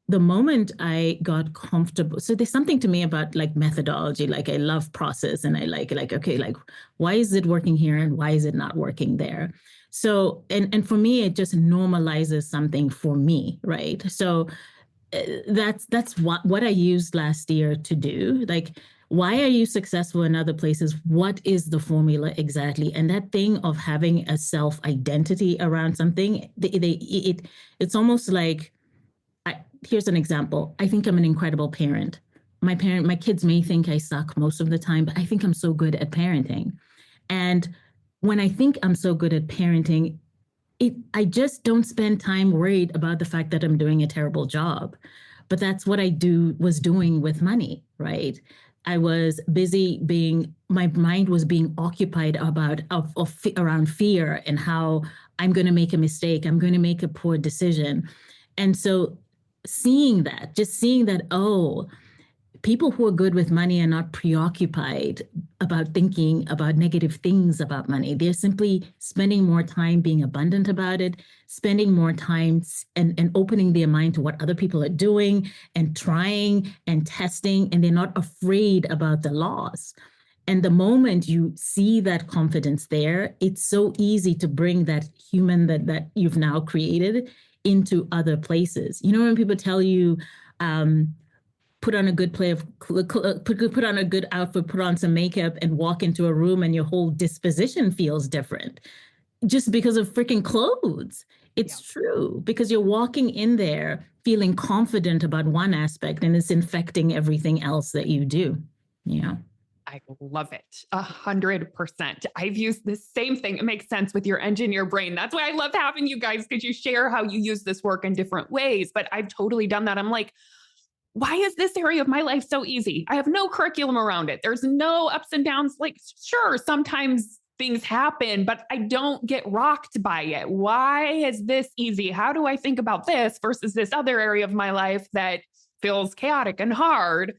the moment I got comfortable, so there's something to me about like methodology, like I love process and I like, okay, like why is it working here and why is it not working there? So, and for me, it just normalizes something for me, right? So that's what I used last year to do. Like, why are you successful in other places? What is the formula exactly? And that thing of having a self-identity around something, it's almost like, here's an example. I think I'm an incredible parent. My kids may think I suck most of the time, but I think I'm so good at parenting. And when I think I'm so good at parenting, I just don't spend time worried about the fact that I'm doing a terrible job. But that's what I was doing with money, right? I was busy my mind was being occupied around fear and how I'm going to make a mistake. I'm going to make a poor decision. And so seeing that, oh, people who are good with money are not preoccupied about thinking about negative things about money. They're simply spending more time being abundant about it, spending more time and opening their mind to what other people are doing and trying and testing, and they're not afraid about the loss. And the moment you see that confidence there, it's so easy to bring that human that you've now created into other places. You know, when people tell you, put on a good put on a good outfit, put on some makeup and walk into a room and your whole disposition feels different just because of freaking clothes. It's true, because you're walking in there feeling confident about one aspect and it's infecting everything else that you do. Yeah. I love it. 100%. I've used the same thing. It makes sense with your engineer brain. That's why I love having you guys, because you share how you use this work in different ways. But I've totally done that. I'm like, why is this area of my life so easy? I have no curriculum around it. There's no ups and downs. Like, sure, sometimes things happen, but I don't get rocked by it. Why is this easy? How do I think about this versus this other area of my life that feels chaotic and hard?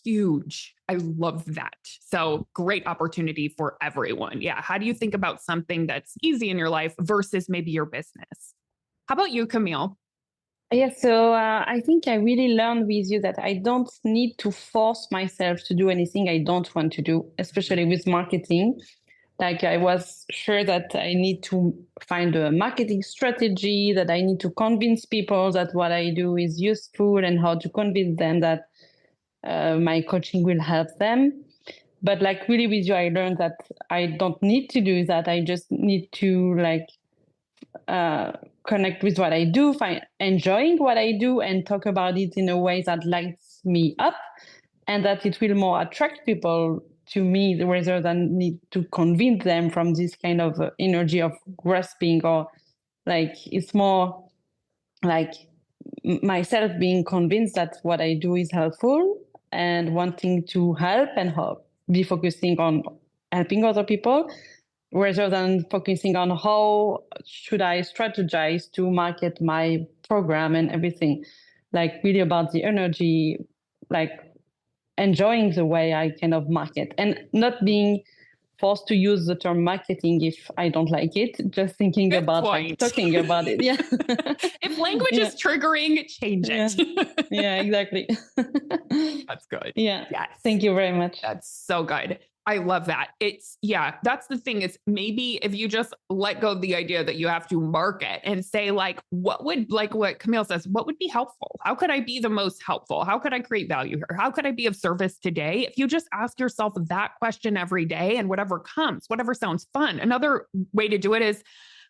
Huge. I love that. So great opportunity for everyone. Yeah. How do you think about something that's easy in your life versus maybe your business? How about you, Camille? Yeah, so I think I really learned with you that I don't need to force myself to do anything I don't want to do, especially with marketing. Like, I was sure that I need to find a marketing strategy, that I need to convince people that what I do is useful and how to convince them that my coaching will help them. But like, really with you, I learned that I don't need to do that. I just need to connect with what I do, find enjoying what I do, and talk about it in a way that lights me up, and that it will more attract people to me rather than need to convince them from this kind of energy of grasping, or like, it's more like myself being convinced that what I do is helpful and wanting to help and be focusing on helping other people, rather than focusing on how should I strategize to market my program and everything. Like, really about the energy, like enjoying the way I kind of market and not being forced to use the term marketing if I don't like it, just thinking Good about point. like talking about it. Yeah. If language is triggering, change it. Yeah, exactly. That's good. Yeah. Yes. Thank you very much. That's so good. I love that. That's the thing is maybe if you just let go of the idea that you have to market and say like what Camille says, what would be helpful? How could I be the most helpful? How could I create value here? How could I be of service today? If you just ask yourself that question every day and whatever comes, whatever sounds fun. Another way to do it is,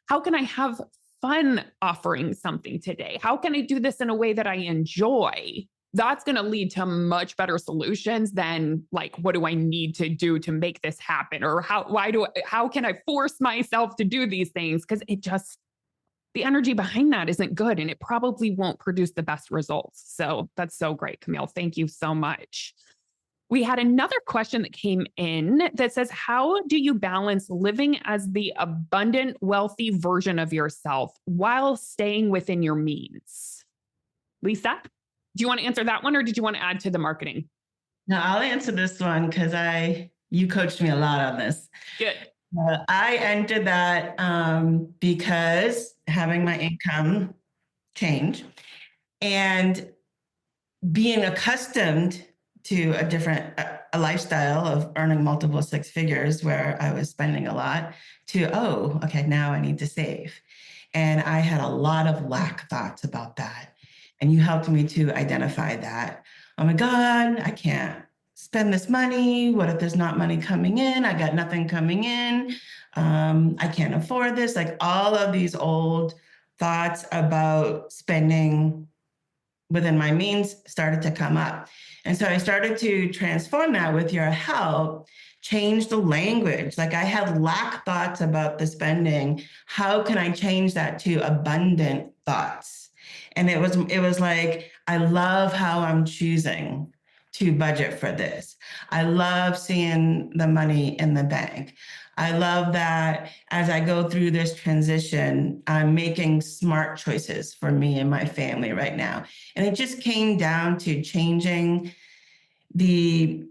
how can I have fun offering something today? How can I do this in a way that I enjoy? That's going to lead to much better solutions than like, what do I need to do to make this happen? Or how can I force myself to do these things? Because the energy behind that isn't good and it probably won't produce the best results. So that's so great, Camille. Thank you so much. We had another question that came in that says, how do you balance living as the abundant, wealthy version of yourself while staying within your means? Lisa? Do you want to answer that one or did you want to add to the marketing? No, I'll answer this one because you coached me a lot on this. Good. I entered that because having my income change and being accustomed to a lifestyle of earning multiple six figures where I was spending a lot okay, now I need to save. And I had a lot of lack thoughts about that. And you helped me to identify that. Oh my God, I can't spend this money. What if there's not money coming in? I got nothing coming in. I can't afford this. Like all of these old thoughts about spending within my means started to come up. And so I started to transform that with your help, change the language. Like I had lack thoughts about the spending. How can I change that to abundant thoughts? And it was like, I love how I'm choosing to budget for this. I love seeing the money in the bank. I love that as I go through this transition, I'm making smart choices for me and my family right now. And it just came down to changing the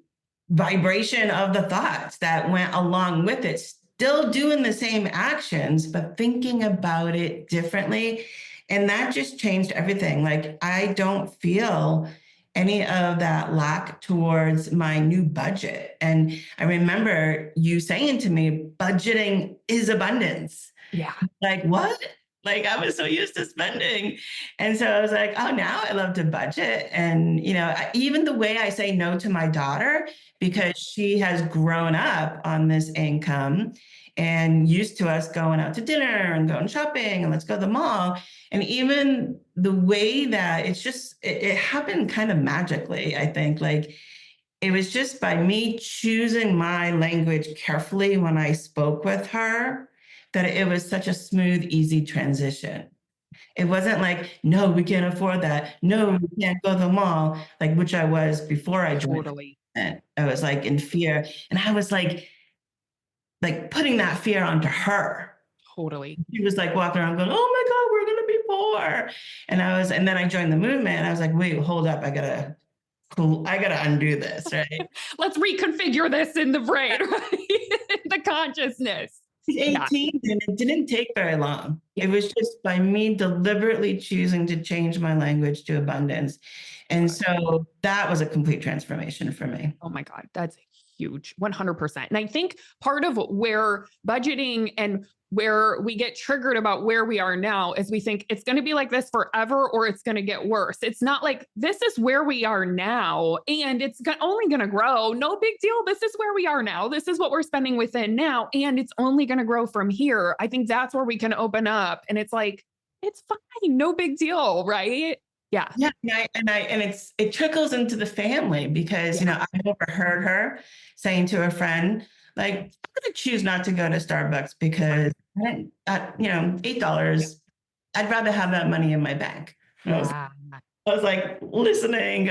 vibration of the thoughts that went along with it, still doing the same actions, but thinking about it differently. And that just changed everything. Like I don't feel any of that lack towards my new budget. And I remember you saying to me, budgeting is abundance. Yeah. Like what? Like I was so used to spending. And so I was like, oh, now I love to budget. And, even the way I say no to my daughter, because she has grown up on this income and used to us going out to dinner and going shopping and let's go to the mall. And even the way that it happened kind of magically, I think, like it was just by me choosing my language carefully when I spoke with her, that it was such a smooth, easy transition. It wasn't like, no, we can't afford that. No, we can't go to the mall, like which I was before I joined. Totally. I was like in fear. And I was like putting that fear onto her. Totally. She was like walking around going, oh my God, we're going to be poor. And then I joined the movement and I was like, wait, hold up. I gotta undo this, right? Let's reconfigure this in the brain, right? The consciousness. 18 and it didn't take very long. It was just by me deliberately choosing to change my language to abundance. And so that was a complete transformation for me. Oh my God, that's huge, 100%. And I think part of where budgeting and where we get triggered about where we are now is we think it's going to be like this forever or it's going to get worse. It's not like this is where we are now and it's only going to grow. No big deal. This is where we are now. This is what we're spending within now. And it's only going to grow from here. I think that's where we can open up and it's like, it's fine. No big deal. Right. Yeah. Yeah. It trickles into the family because, I overheard her saying to a friend, like, I'm going to choose not to go to Starbucks because, $8, I'd rather have that money in my bank. I was like listening.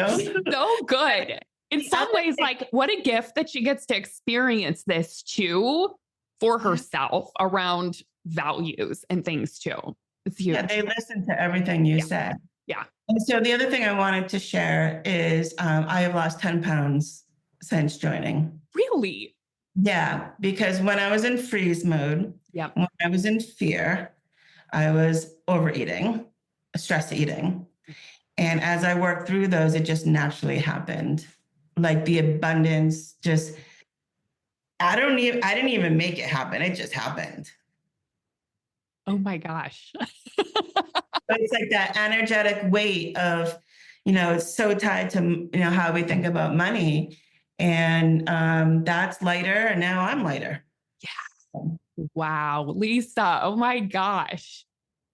So good. In some ways, like what a gift that she gets to experience this too for herself around values and things too. It's huge. Yeah, they listen to everything you said. Yeah. And so the other thing I wanted to share is I have lost 10 pounds since joining. Really? Yeah, because when I was in freeze mode, when I was in fear, I was overeating, stress eating. And as I worked through those, it just naturally happened. Like the abundance just I didn't even make it happen. It just happened. Oh my gosh. But it's like that energetic weight of, it's so tied to, how we think about money. And that's lighter. And now I'm lighter. Yeah. Wow. Lisa. Oh my gosh.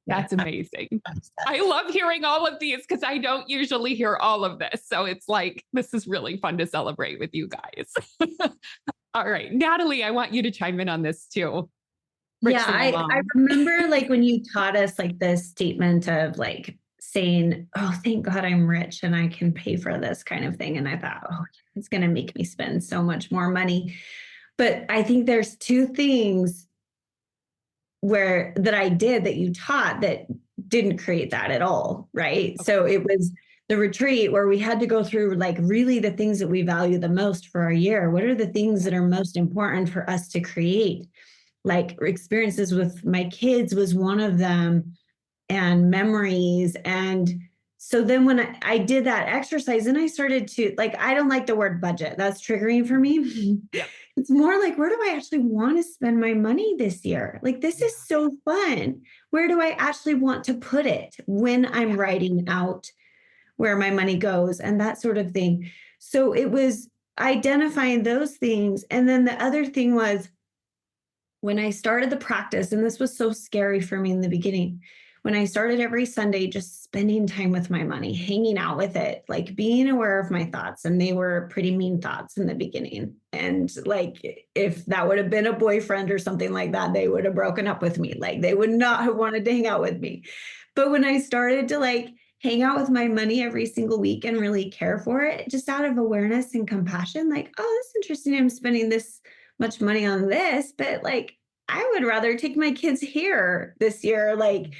That's amazing. I love hearing all of these because I don't usually hear all of this. So it's like, this is really fun to celebrate with you guys. All right. Natalie, I want you to chime in on this too. Yeah, I remember like when you taught us like the statement of like saying, oh, thank God I'm rich and I can pay for this kind of thing. And I thought, oh, it's going to make me spend so much more money. But I think there's two things that I did that you taught that didn't create that at all, right? Okay. So it was the retreat where we had to go through like really the things that we value the most for our year. What are the things that are most important for us to create? Like experiences with my kids was one of them, and memories. And so then when I did that exercise, and I started to like, I don't like the word budget. That's triggering for me. Yeah. It's more like, where do I actually want to spend my money this year? Like, this is so fun. Where do I actually want to put it when I'm writing out where my money goes and that sort of thing? So it was identifying those things. And then the other thing was, when I started the practice, and this was so scary for me in the beginning, when I started every Sunday, just spending time with my money, hanging out with it, like being aware of my thoughts. And they were pretty mean thoughts in the beginning. And like, if that would have been a boyfriend or something like that, they would have broken up with me. Like they would not have wanted to hang out with me. But when I started to like hang out with my money every single week and really care for it, just out of awareness and compassion, like, oh, that's interesting. I'm spending this much money on this, but like, I would rather take my kids here this year. Like,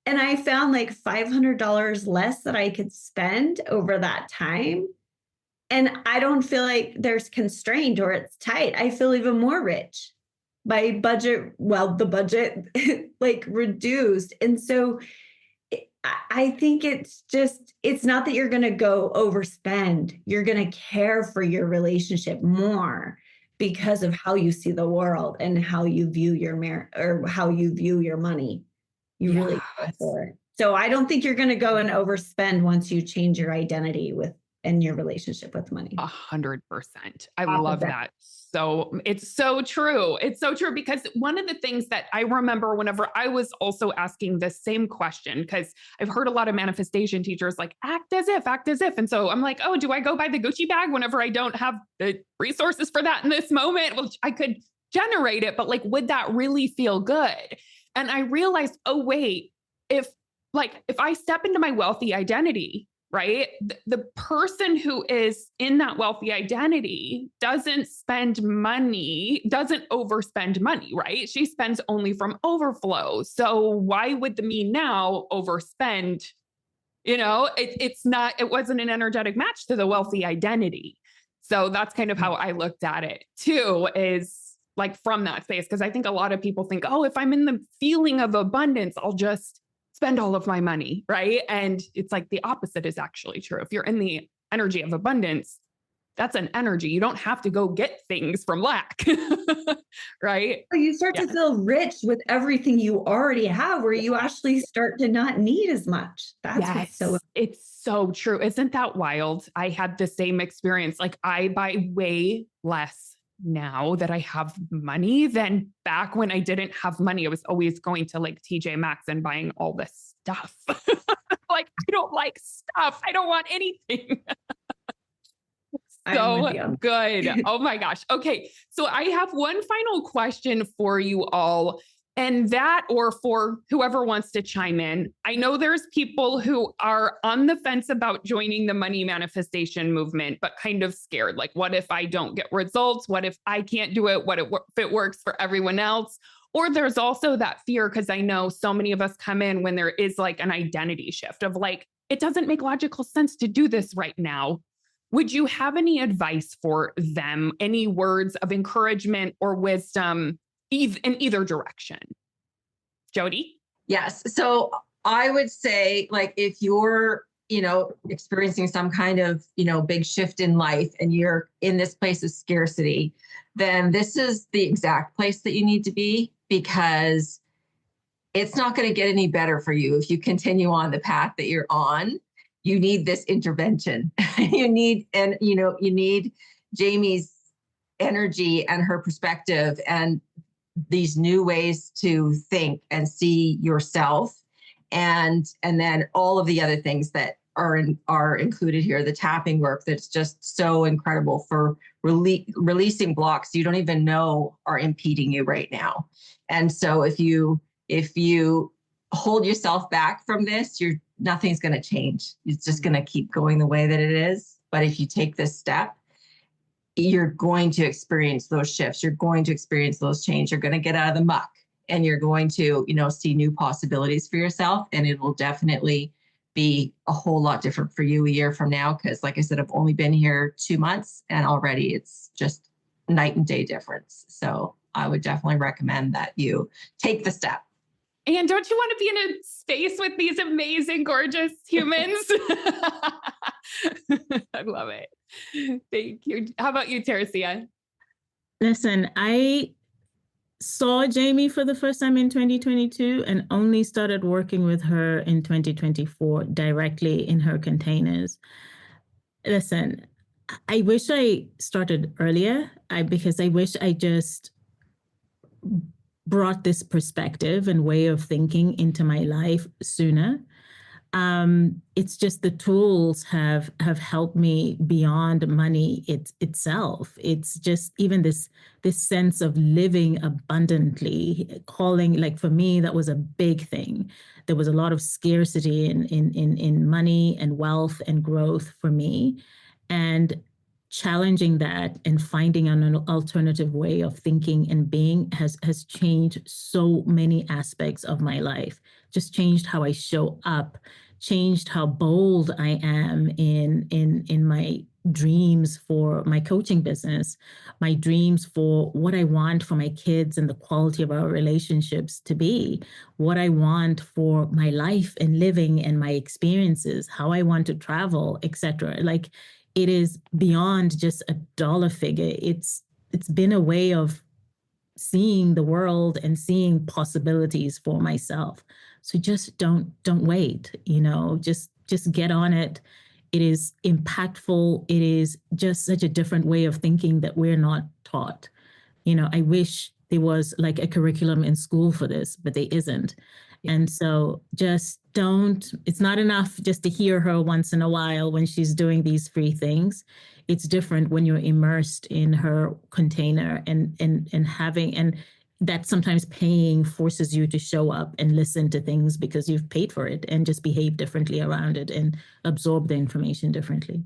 and I found like $500 less that I could spend over that time. And I don't feel like there's constraint or it's tight. I feel even more rich. My budget, the budget like reduced. And so I think it's not that you're going to go overspend. You're going to care for your relationship more because of how you see the world and how you view how you view your money. You really care for it. So I don't think you're going to go and overspend once you change your identity and your relationship with money. 100%. I love that. So it's so true. It's so true, because one of the things that I remember whenever I was also asking the same question, because I've heard a lot of manifestation teachers like act as if. And so I'm like, oh, do I go buy the Gucci bag whenever I don't have the resources for that in this moment? Well, I could generate it, but like, would that really feel good? And I realized, oh, wait, if I step into my wealthy identity, right? The person who is in that wealthy identity doesn't overspend money, right? She spends only from overflow. So why would the me now overspend? It wasn't an energetic match to the wealthy identity. So that's kind of how I looked at it too, is like from that space. Because I think a lot of people think, oh, if I'm in the feeling of abundance, I'll just spend all of my money, right? And it's like the opposite is actually true. If you're in the energy of abundance, that's an energy. You don't have to go get things from lack, right? So you start to feel rich with everything you already have, where you actually start to not need as much. It's so true. Isn't that wild? I had the same experience. Like I buy way less now that I have money than back when I didn't have money. I was always going to like TJ Maxx and buying all this stuff. Like, I don't like stuff. I don't want anything. So good. Oh my gosh. Okay. So I have one final question for you all. And that, or for whoever wants to chime in, I know there's people who are on the fence about joining the money manifestation movement, but kind of scared. Like, what if I don't get results? What if I can't do it? What if it works for everyone else? Or there's also that fear, because I know so many of us come in when there is like an identity shift of like, it doesn't make logical sense to do this right now. Would you have any advice for them? Any words of encouragement or wisdom in either direction? Jody? Yes. So I would say, like, if you're experiencing some kind of, big shift in life and you're in this place of scarcity, then this is the exact place that you need to be, because it's not going to get any better for you if you continue on the path that you're on. You need this intervention. you need Jamie's energy and her perspective and these new ways to think and see yourself, and then all of the other things that are included here. The tapping work that's just so incredible for releasing blocks you don't even know are impeding you right now. And so if you hold yourself back from this, nothing's going to change. It's just going to keep going the way that it is. But if you take this step, you're going to experience those shifts. You're going to experience those changes. You're going to get out of the muck, and you're going to, see new possibilities for yourself. And it will definitely be a whole lot different for you a year from now. Because like I said, I've only been here 2 months and already it's just night and day difference. So I would definitely recommend that you take the step. And don't you want to be in a space with these amazing, gorgeous humans? I love it. Thank you. How about you, Tercia? Listen, I saw Jamie for the first time in 2022 and only started working with her in 2024 directly in her containers. Listen, I wish I started earlier because I wish I just brought this perspective and way of thinking into my life sooner. It's just the tools have helped me beyond money itself. It's just even this sense of living abundantly, like for me, that was a big thing. There was a lot of scarcity in money and wealth and growth for me, and challenging that and finding an alternative way of thinking and being has changed so many aspects of my life. Just changed how I show up, changed how bold I am in my dreams for my coaching business, my dreams for what I want for my kids and the quality of our relationships to be, what I want for my life and living and my experiences, how I want to travel, etc. Like, it is beyond just a dollar figure. It's been a way of seeing the world and seeing possibilities for myself. So just don't wait, just get on it. It is impactful. It is just such a different way of thinking that we're not taught. I wish there was like a curriculum in school for this, but there isn't. And so just it's not enough just to hear her once in a while when she's doing these free things. It's different when you're immersed in her container and that sometimes paying forces you to show up and listen to things because you've paid for it, and just behave differently around it and absorb the information differently.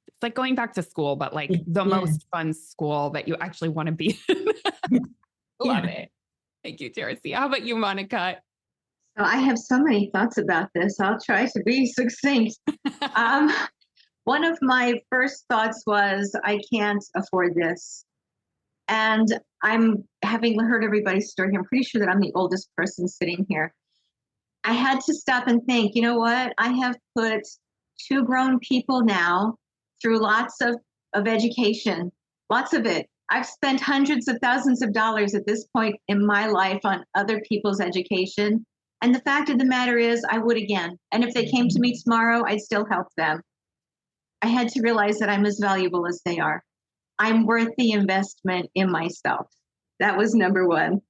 It's like going back to school, but like the most fun school that you actually want to be in. Love it. Thank you, Tercia. How about you, Monica? So I have so many thoughts about this. I'll try to be succinct. One of my first thoughts was, I can't afford this. And I'm having heard everybody's story here. I'm pretty sure that I'm the oldest person sitting here. I had to stop and think, you know what? I have put 2 grown people now through lots of education, lots of it. I've spent hundreds of thousands of dollars at this point in my life on other people's education. And the fact of the matter is, I would again. And if they came to me tomorrow, I'd still help them. I had to realize that I'm as valuable as they are. I'm worth the investment in myself. That was number 1.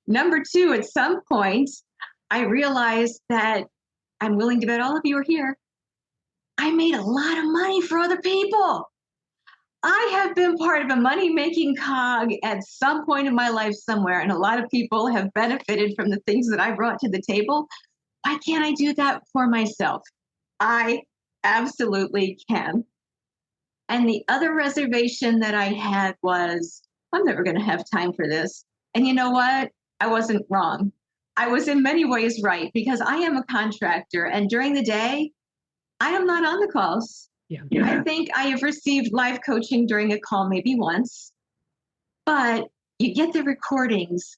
Number 2, at some point, I realized that I'm willing to bet all of you are here. I made a lot of money for other people. I have been part of a money-making cog at some point in my life somewhere, and a lot of people have benefited from the things that I brought to the table. Why can't I do that for myself? I absolutely can. And the other reservation that I had was, I'm never going to have time for this. And you know what? I wasn't wrong. I was in many ways right, because I am a contractor, and during the day, I am not on the calls. Yeah. I think I have received live coaching during a call maybe once, but you get the recordings,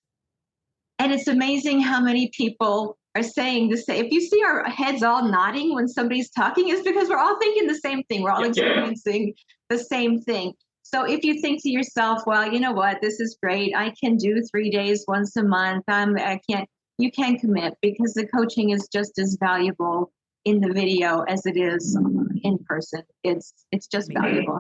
and it's amazing how many people are saying the same. If you see our heads all nodding when somebody's talking, it's because we're all thinking the same thing. We're all experiencing the same thing. So if you think to yourself, well, you know what, this is great. I can do 3 days once a month. You can commit, because the coaching is just as valuable in the video as it is in person. It's just valuable.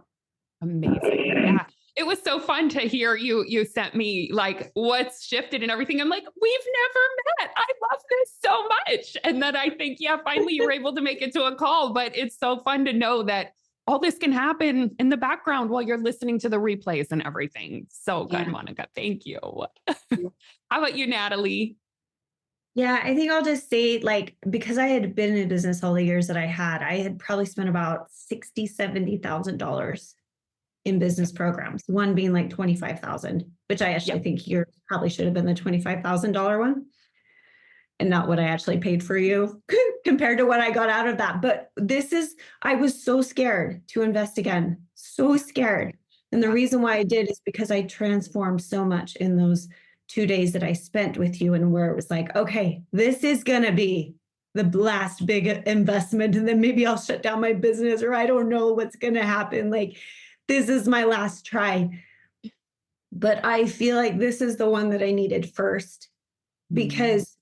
Amazing. Yeah. It was so fun to hear you sent me like what's shifted and everything. I'm like, we've never met. I love this so much. And then I think, yeah, finally you were able to make it to a call, but it's so fun to know that all this can happen in the background while you're listening to the replays and everything. So good, Monica. Thank you. How about you, Natalie? Yeah, I think I'll just say, like, because I had been in business all the years that I had probably spent about $60,000, $70,000 in business programs. One being like 25,000, which I actually think yours probably should have been the $25,000 one, and not what I actually paid for you compared to what I got out of that. But I was so scared to invest again, so scared. And the reason why I did is because I transformed so much in those 2 days that I spent with you, and where it was like, okay, this is going to be the last big investment. And then maybe I'll shut down my business, or I don't know what's going to happen. Like, this is my last try. But I feel like this is the one that I needed first, because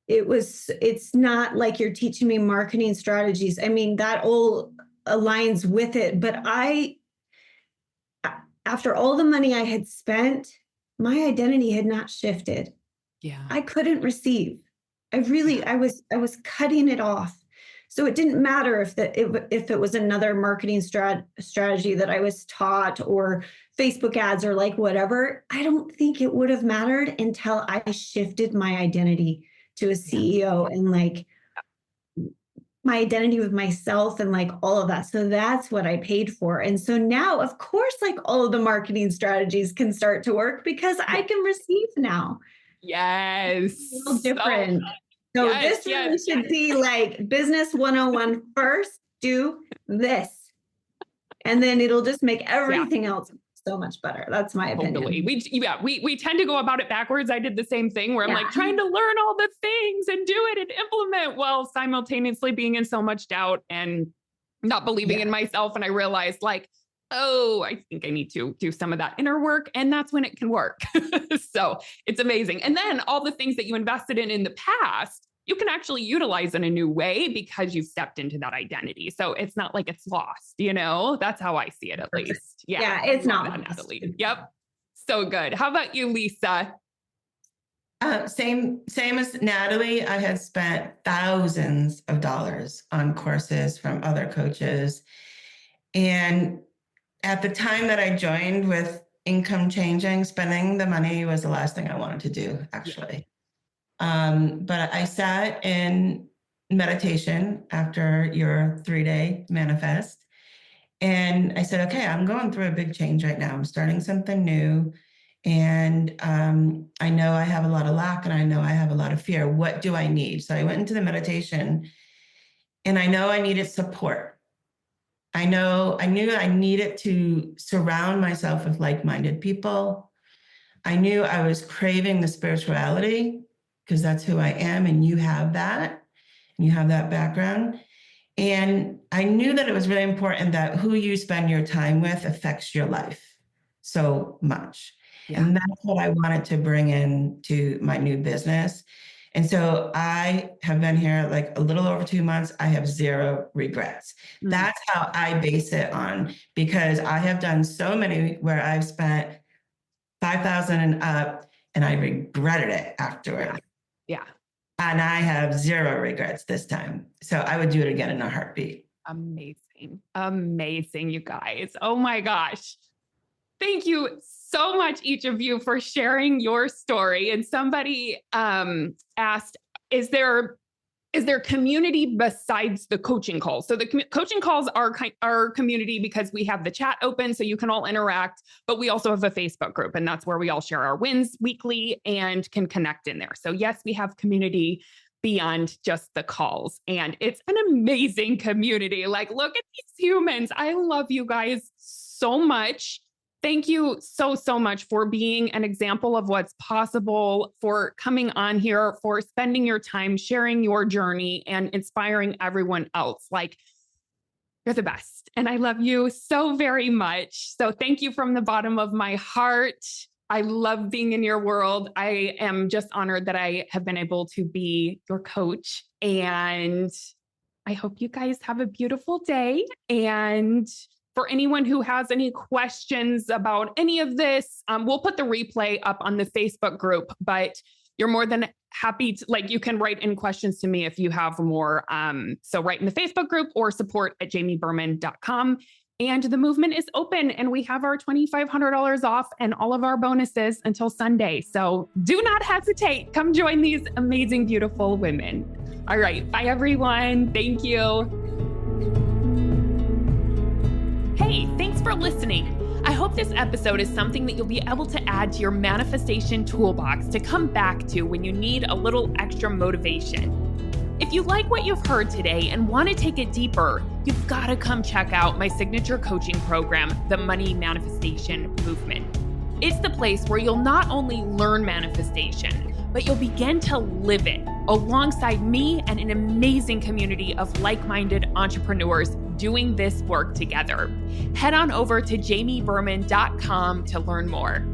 it's not like you're teaching me marketing strategies. I mean, that all aligns with it. But after all the money I had spent, my identity had not shifted. Yeah. I couldn't receive. I was cutting it off. So it didn't matter if it was another marketing strategy that I was taught, or Facebook ads, or like whatever. I don't think it would have mattered until I shifted my identity to a CEO, and like my identity with myself, and like all of that. So that's what I paid for. And so now, of course, like all of the marketing strategies can start to work, because I can receive now. Yes. It's a little different. So this really should be like business 101 first, do this. And then it'll just make everything else so much better. That's my opinion. Totally. We tend to go about it backwards. I did the same thing where I'm like trying to learn all the things and do it and implement, while simultaneously being in so much doubt and not believing in myself. And I realized, like, oh, I think I need to do some of that inner work, and that's when it can work. So it's amazing. And then all the things that you invested in the past, you can actually utilize in a new way, because you've stepped into that identity. So it's not like it's lost, That's how I see it, at least. Yeah, it's not that, Natalie. Yep. So good. How about you, Lisa? Same as Natalie. I had spent thousands of dollars on courses from other coaches. And at the time that I joined with income changing, spending the money was the last thing I wanted to do, actually. But I sat in meditation after your 3-day manifest. And I said, okay, I'm going through a big change right now. I'm starting something new. And I know I have a lot of lack, and I know I have a lot of fear. What do I need? So I went into the meditation, and I know I needed support. I knew I needed to surround myself with like-minded people. I knew I was craving the spirituality, because that's who I am, and you have that, and you have that background. And I knew that it was really important that who you spend your time with affects your life so much. Yeah. And that's what I wanted to bring in to my new business. And so I have been here like a little over 2 months. I have zero regrets. Mm-hmm. That's how I base it on, because I have done so many where I've spent $5,000 and up, and I regretted it afterward. Yeah. And I have zero regrets this time. So I would do it again in a heartbeat. Amazing. Amazing, you guys. Oh my gosh. Thank you so much, each of you, for sharing your story. And somebody asked, is there community besides the coaching calls? So the coaching calls are our community, because we have the chat open so you can all interact, but we also have a Facebook group, and that's where we all share our wins weekly and can connect in there. So yes, we have community beyond just the calls, and it's an amazing community. Like, look at these humans. I love you guys so much. Thank you so, so much for being an example of what's possible, for coming on here, for spending your time sharing your journey and inspiring everyone else. Like, you're the best. And I love you so very much. So thank you from the bottom of my heart. I love being in your world. I am just honored that I have been able to be your coach. And I hope you guys have a beautiful day. And for anyone who has any questions about any of this, we'll put the replay up on the Facebook group, but you're more than happy to, like, you can write in questions to me if you have more. So write in the Facebook group or support@jamieberman.com. And the movement is open and we have our $2,500 off and all of our bonuses until Sunday. So do not hesitate. Come join these amazing, beautiful women. All right. Bye, everyone. Thank you. Hey, thanks for listening. I hope this episode is something that you'll be able to add to your manifestation toolbox to come back to when you need a little extra motivation. If you like what you've heard today and want to take it deeper, you've got to come check out my signature coaching program, the Money Manifestation Movement. It's the place where you'll not only learn manifestation, but you'll begin to live it alongside me and an amazing community of like-minded entrepreneurs doing this work together. Head on over to jamieberman.com to learn more.